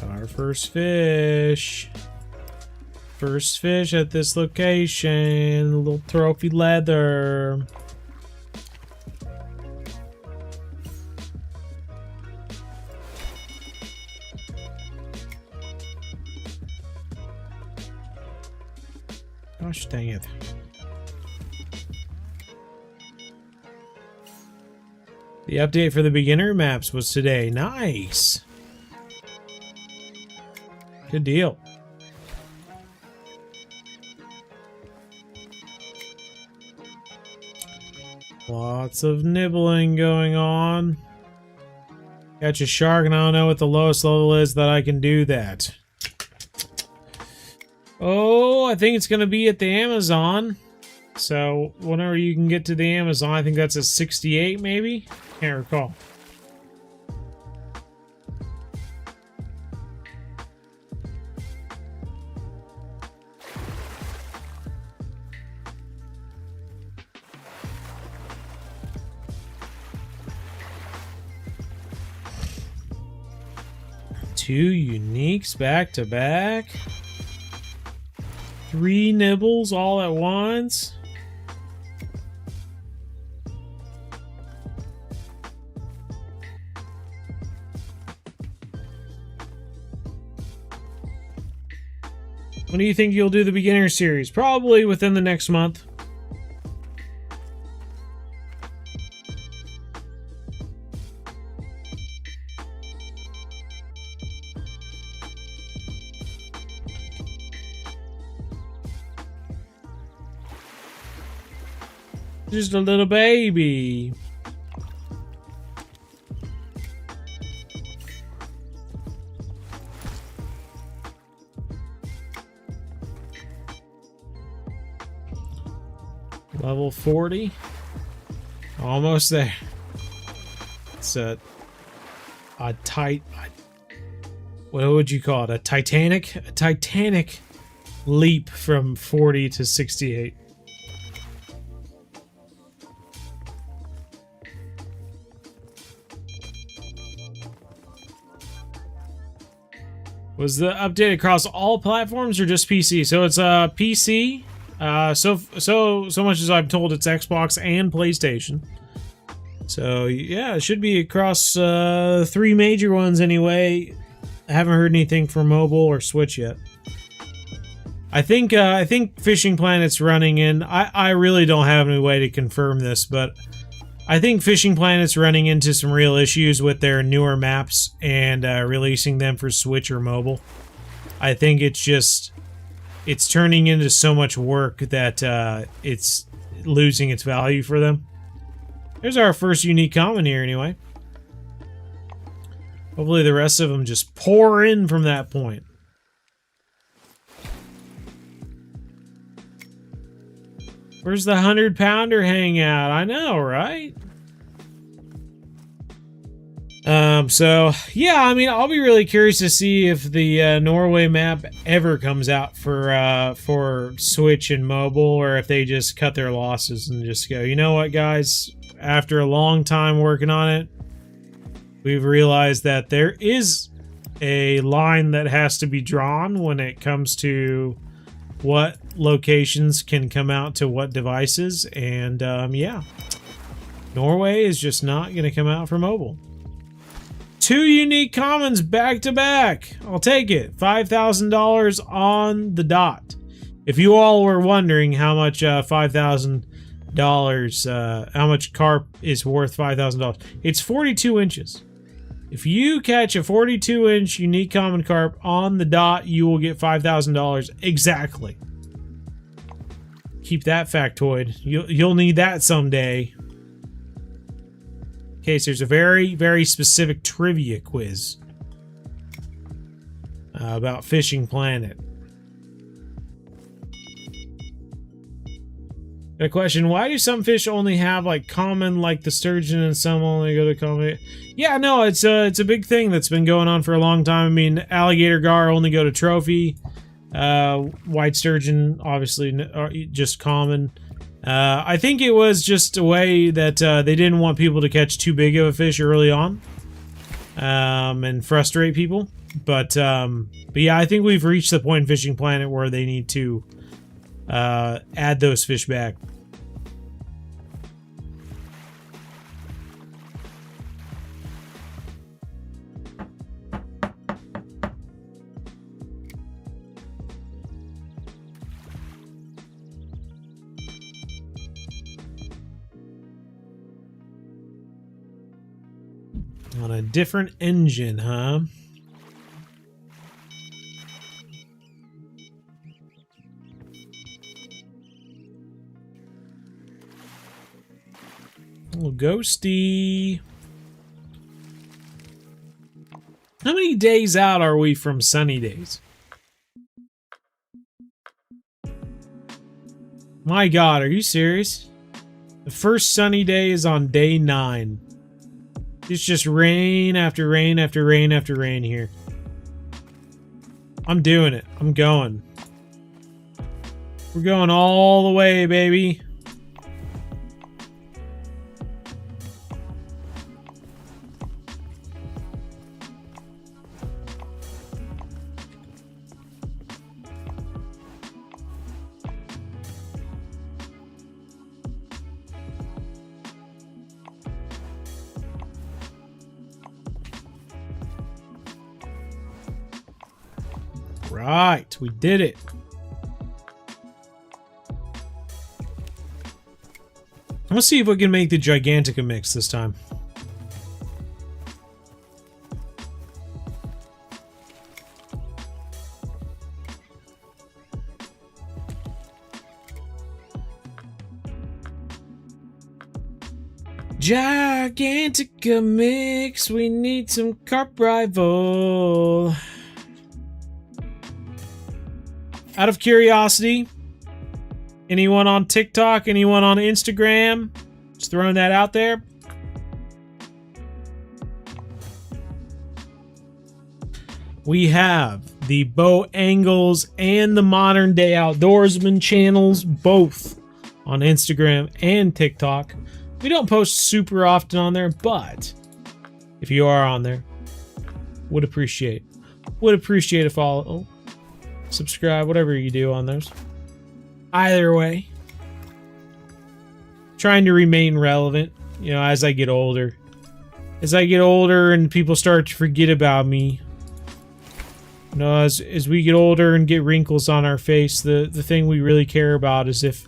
Our first fish. First fish at this location. A little trophy leather. Gosh dang it. The update for the beginner maps was today. Nice. Good deal. Lots of nibbling going on. Catch a shark and I don't know what the lowest level is that I can do that. Oh, I think it's going to be at the Amazon. So, whenever you can get to the Amazon, I think that's a 68 maybe? Can't recall. Two uniques back to back. 3 nibbles all at once. When do you think you'll do the beginner series? Probably within the next month. Just a little baby. Level 40. Almost there. It's a tight... What would you call it? A Titanic? A Titanic leap from 40 to 68. Was the update across all platforms or just PC? So it's PC. So much as I'm told, it's Xbox and PlayStation. So yeah, it should be across 3 major ones anyway. I haven't heard anything for mobile or Switch yet. I think Fishing Planet's running in. I really don't have any way to confirm this, but I think Fishing Planet's running into some real issues with their newer maps and releasing them for Switch or mobile. I think it's turning into so much work that it's losing its value for them. There's our first unique comment here anyway. Hopefully the rest of them just pour in from that point. Where's the 100-pounder hang out? I know, right? So yeah, I mean, I'll be really curious to see if the Norway map ever comes out for Switch and mobile, or if they just cut their losses and just go, you know what, guys? After a long time working on it, we've realized that there is a line that has to be drawn when it comes to what locations can come out to what devices, and yeah, Norway is just not going to come out for mobile. 2 unique commons back to back. I'll take it. $5,000 on the dot. If you all were wondering how much $5,000, how much carp is worth $5,000, it's 42 inches. If you catch a 42-inch unique common carp on the dot, you will get $5,000 exactly. Keep that factoid. You'll need that someday. In case there's a very, very specific trivia quiz about Fishing Planet. Got a question. Why do some fish only have like common, like the sturgeon, and some only go to common? Yeah, no, it's a big thing that's been going on for a long time. I mean, alligator gar only go to trophy. White sturgeon, obviously, just common. I think it was just a way that they didn't want people to catch too big of a fish early on and frustrate people. But yeah, I think we've reached the point in Fishing Planet where they need to add those fish back. On a different engine, huh? Little ghosty. How many days out are we from sunny days? My God, are you serious? The first sunny day is on day 9. It's just rain after rain after rain after rain here. I'm doing it. I'm going. We're going all the way, baby. Right, we did it. Let's see if we can make the Gigantica mix this time. Gigantica mix, we need some Carp rival. Out of curiosity, anyone on TikTok, anyone on Instagram, just throwing that out there. We have the Bow Angles and the Modern Day Outdoorsman channels, both on Instagram and TikTok. We don't post super often on there, but if you are on there, would appreciate a follow. Subscribe, whatever you do on those. Either way, trying to remain relevant, you know, as I get older. As I get older and people start to forget about me. You know, as we get older and get wrinkles on our face, the thing we really care about is if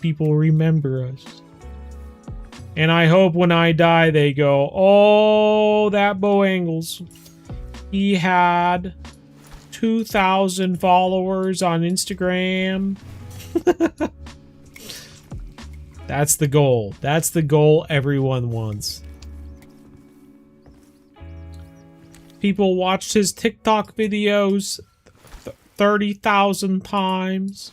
people remember us. And I hope when I die they go, oh, that Bow Angles. He had 2,000 followers on Instagram. That's the goal. That's the goal everyone wants. People watched his TikTok videos 30,000 times.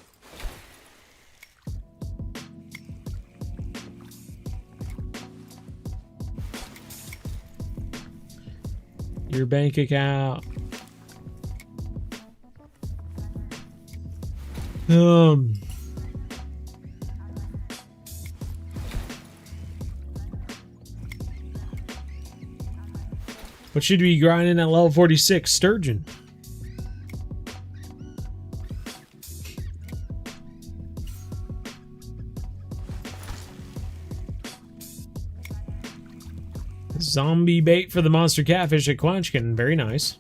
Your bank account. What should we be grinding at level 46? Sturgeon. Zombie bait for the monster catfish at Quanchkin. Very nice.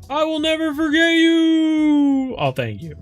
I will never forget you! Oh, thank you.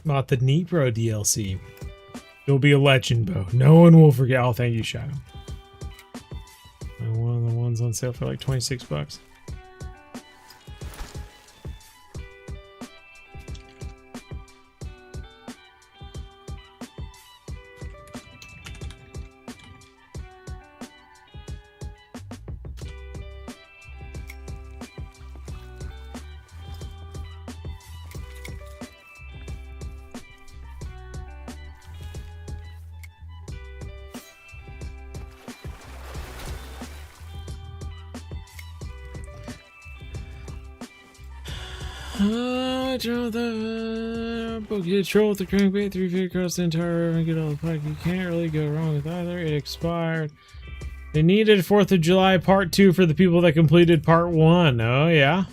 Bought the Nipro DLC. You'll be a legend, Bo. No one will forget. Oh, thank you, Shadow. And one of the ones on sale for like 26 bucks. Draw the book. You troll with the crankbait 3 feet across the entire river and get all the pike. You can't really go wrong with either. It expired. They needed 4th of July Part 2 for the people that completed Part 1. Oh, yeah.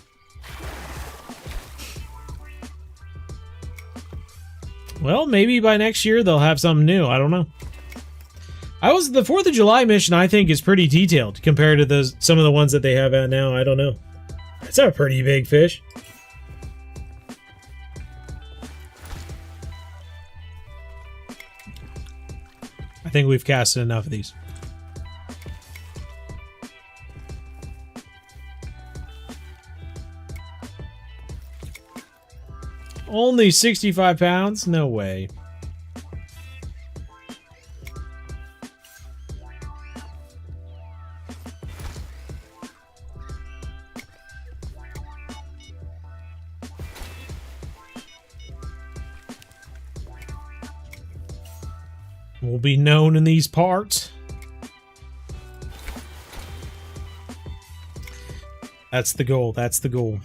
Well, maybe by next year they'll have something new. I don't know. The 4th of July mission, I think, is pretty detailed compared to some of the ones that they have out now. I don't know. It's a pretty big fish. I think we've casted enough of these. Only 65 pounds? No way. Will be known in these parts. That's the goal. That's the goal.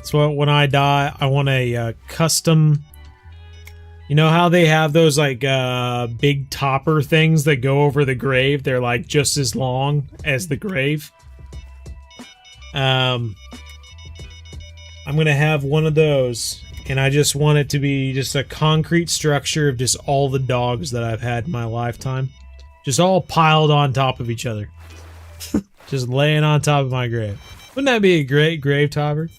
So when I die, I want a custom. You know how they have those like big topper things that go over the grave? They're like just as long as the grave. I'm gonna have one of those, and I just want it to be just a concrete structure of just all the dogs that I've had in my lifetime, just all piled on top of each other, just laying on top of my grave. Wouldn't that be a great grave topper?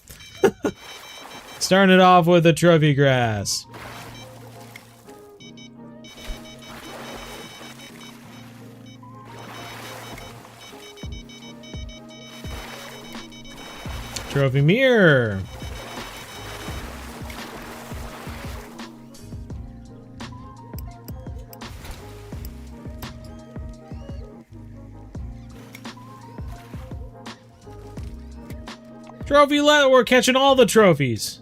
Starting it off with a trophy grass. Trophy mirror. Trophy letter. We're catching all the trophies.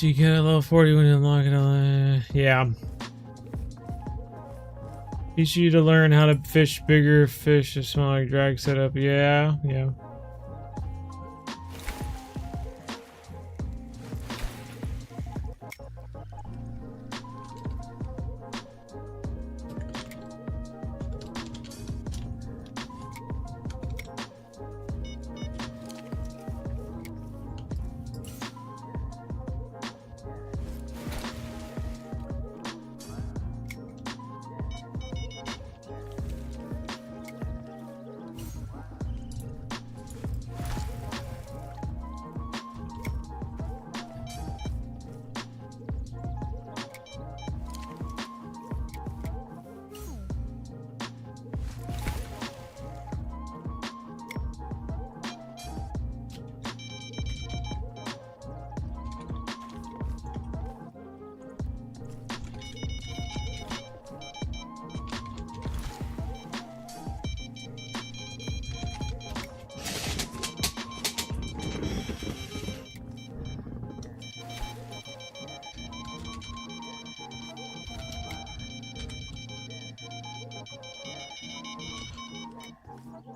You get a level 40 when you unlock it. Yeah. Teach you to learn how to fish bigger fish, a smaller drag setup. Yeah, yeah.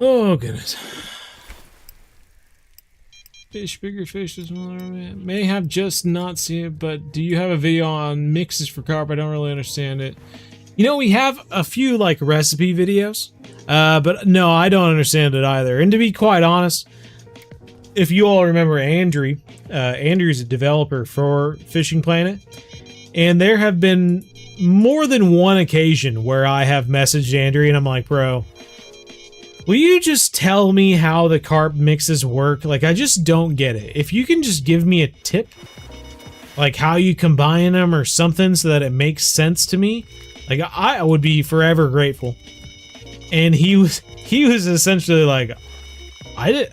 Oh, goodness. Fish, bigger fish, may have just not seen it, but do you have a video on mixes for carp? I don't really understand it. You know, we have a few, like, recipe videos, but no, I don't understand it either. And to be quite honest, if you all remember Andrew, Andrew's a developer for Fishing Planet, and there have been more than one occasion where I have messaged Andrew and I'm like, bro, will you just tell me how the carp mixes work? Like, I just don't get it. If you can just give me a tip, like how you combine them or something so that it makes sense to me, like, I would be forever grateful. And he was essentially like, I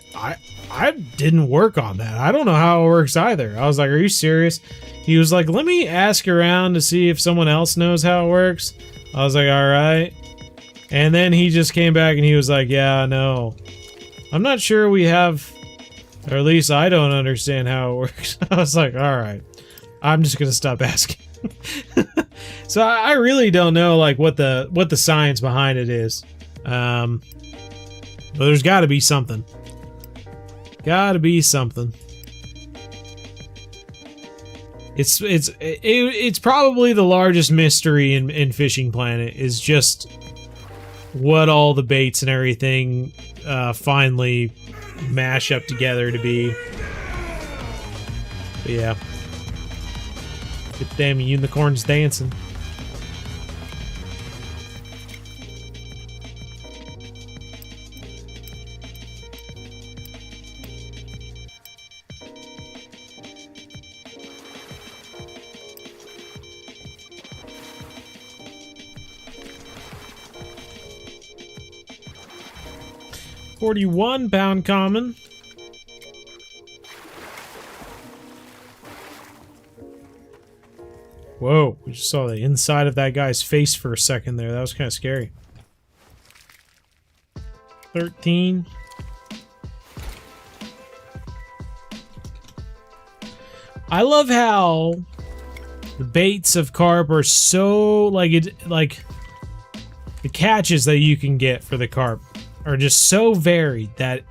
didn't work on that. I don't know how it works either. I was like, are you serious? He was like, let me ask around to see if someone else knows how it works. I was like, all right. And then he just came back and he was like, yeah, no, I'm not sure we have, or at least I don't understand how it works. I was like, all right, I'm just gonna stop asking. So I really don't know, like, what the science behind it is. But there's got to be something. Gotta be something. It's probably the largest mystery in Fishing Planet, is just what all the baits and everything finally mash up together to be. But yeah. Good damn unicorns dancing. £41 common. Whoa, we just saw the inside of that guy's face for a second there. That was kind of scary. 13. I love how the baits of carp are so, like, the catches that you can get for the carp are just so varied that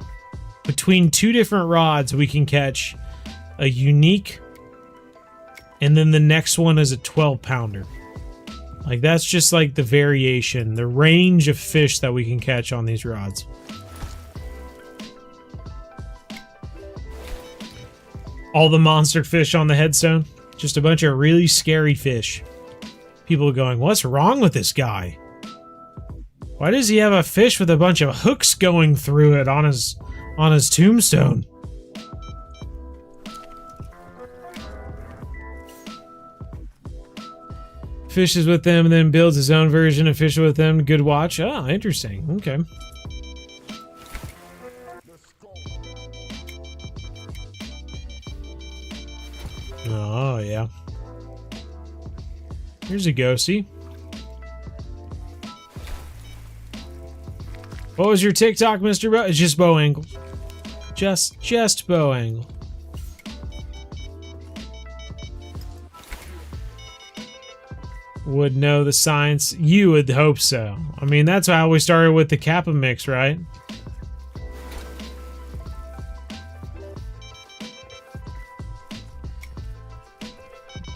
between two different rods we can catch a unique, and then the next one is a 12-pounder. Like, that's just like the variation, the range of fish that we can catch on these rods. All the monster fish on the headstone, just a bunch of really scary fish. People are going, what's wrong with this guy? Why does he have a fish with a bunch of hooks going through it on his tombstone? Fishes with them and then builds his own version of Fish with Them. Good watch. Ah, interesting. Okay. Oh, yeah. Here's a ghosty. What was your TikTok, Mr. Bow? It's just bow angle. Just bow angle. Would know the science. You would hope so. I mean, that's how we started with the Kappa mix, right?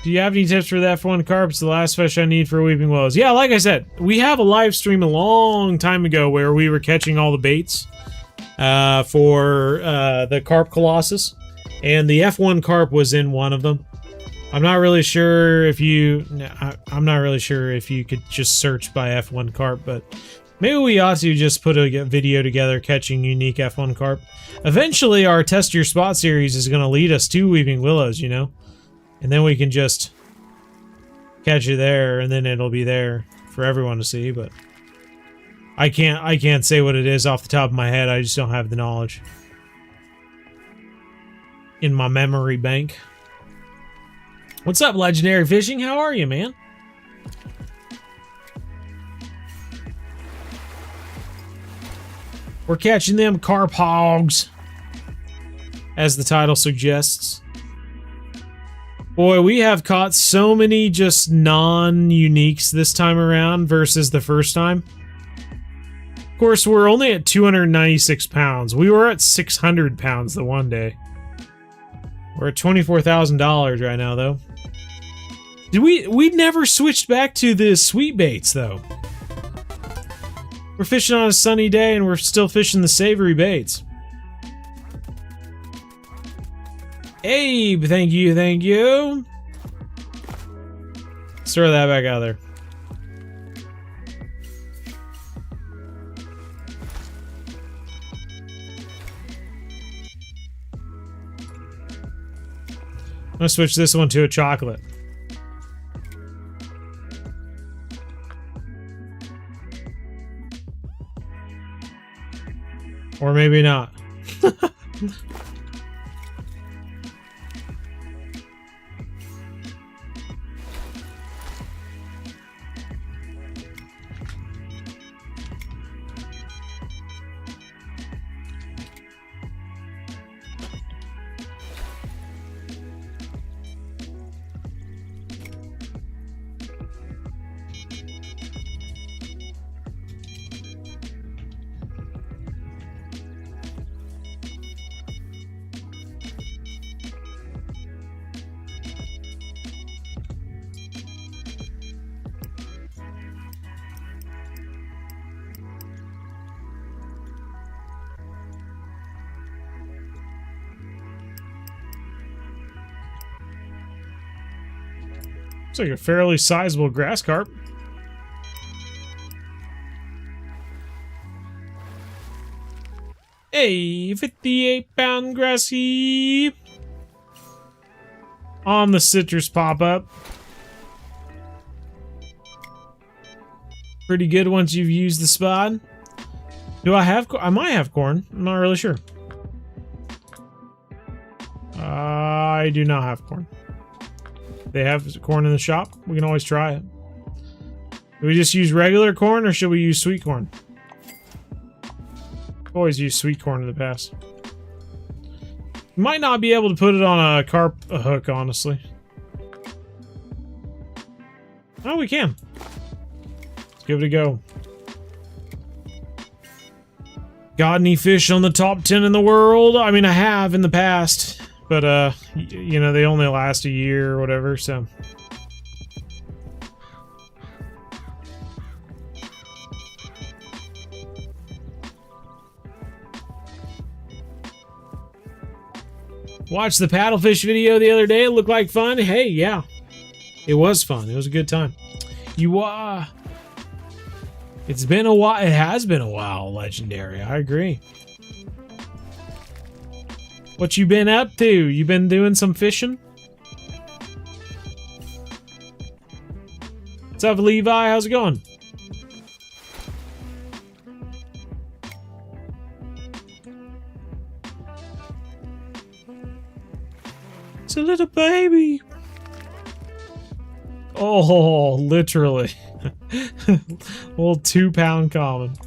Do you have any tips for the F1 carp? It's the last fish I need for Weeping Willows. Yeah, like I said, we have a live stream a long time ago where we were catching all the baits for the Carp Colossus, and the F1 carp was in one of them. I'm not really sure if you... I'm not really sure if you could just search by F1 carp, but maybe we ought to just put a video together catching unique F1 carp. Eventually, our Test Your Spot series is going to lead us to Weeping Willows, you know? And then we can just catch it there, and then it'll be there for everyone to see, but I can't say what it is off the top of my head. I just don't have the knowledge in my memory bank. What's up, Legendary Fishing? How are you, man? We're catching them carp hogs, as the title suggests. Boy, we have caught so many just non-uniques this time around versus the first time. Of course, we're only at 296 pounds. We were at 600 pounds the one day. We're at $24,000 right now, though. We never switched back to the sweet baits, though. We're fishing on a sunny day, and we're still fishing the savory baits. Abe, thank you, thank you. Let's throw that back out there. I'm gonna switch this one to a chocolate. Or maybe not. Looks like a fairly sizable grass carp. Hey, 58-pound grassy. On the citrus pop-up. Pretty good once you've used the spot. Do I have I might have corn. I'm not really sure. I do not have corn. They have corn in the shop. We can always try it. Do we just use regular corn or should we use sweet corn? Always used sweet corn in the past. Might not be able to put it on a carp hook, honestly. Oh, we can. Let's give it a go. Got any fish on the top 10 in the world? I mean, I have in the past. But, you know, they only last a year or whatever, so. Watched the paddlefish video the other day. It looked like fun. Hey, yeah. It was fun. It was a good time. It's been a while. It has been a while, Legendary. I agree. What you been up to? You been doing some fishing? What's up, Levi? How's it going? It's a little baby. Oh, literally. Little 2-pound common.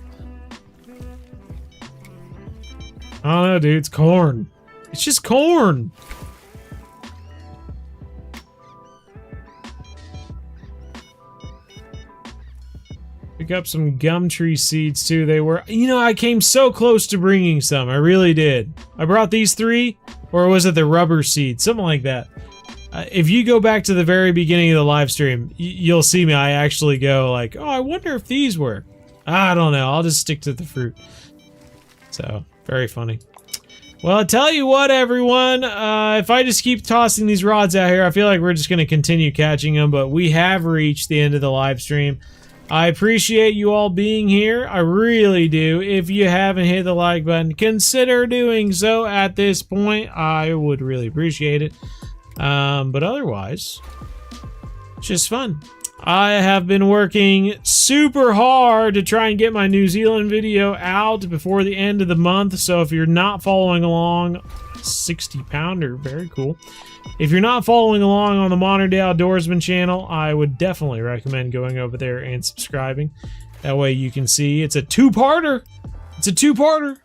I don't know, dude. It's corn. It's just corn. Pick up some gum tree seeds too. They were, you know, I came so close to bringing some. I really did. I brought these 3, or was it the rubber seed? Something like that. If you go back to the very beginning of the live stream, you'll see me. I actually go like, oh, I wonder if these work. I don't know. I'll just stick to the fruit. So, very funny. Well, I tell you what, everyone, if I just keep tossing these rods out here, I feel like we're just going to continue catching them, but we have reached the end of the live stream. I appreciate you all being here. I really do. If you haven't hit the like button, consider doing so at this point. I would really appreciate it. But otherwise, it's just fun. I have been working super hard to try and get my New Zealand video out before the end of the month. So if you're not following along, 60-pounder, very cool. If you're not following along on the Modern Day Outdoorsman channel, I would definitely recommend going over there and subscribing. That way you can see it's a 2-parter. It's a 2-parter.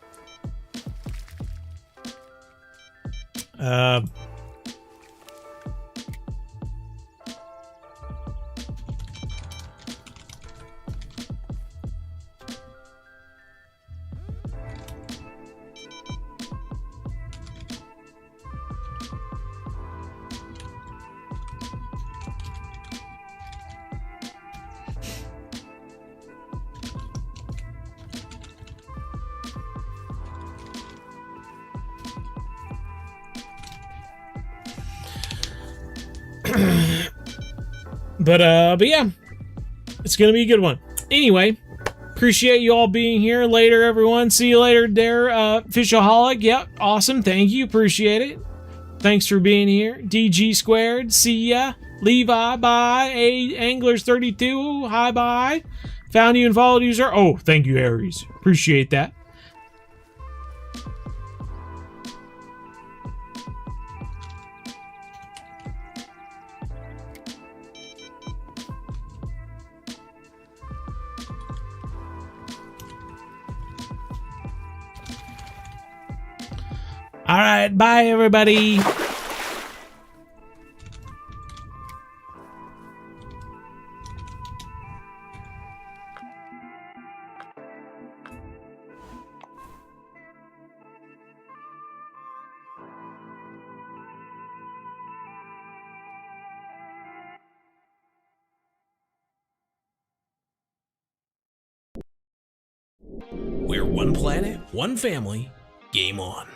But yeah, it's gonna be a good one. Anyway, appreciate you all being here. Later, everyone. See you later there. HAWG. Yep, awesome. Thank you. Appreciate it. Thanks for being here. DG squared. See ya. Levi. Bye. Anglers 32. Hi. Bye. Found you and followed user. Oh, thank you, Aries. Appreciate that. All right, bye everybody. We're one planet, one family. Game on.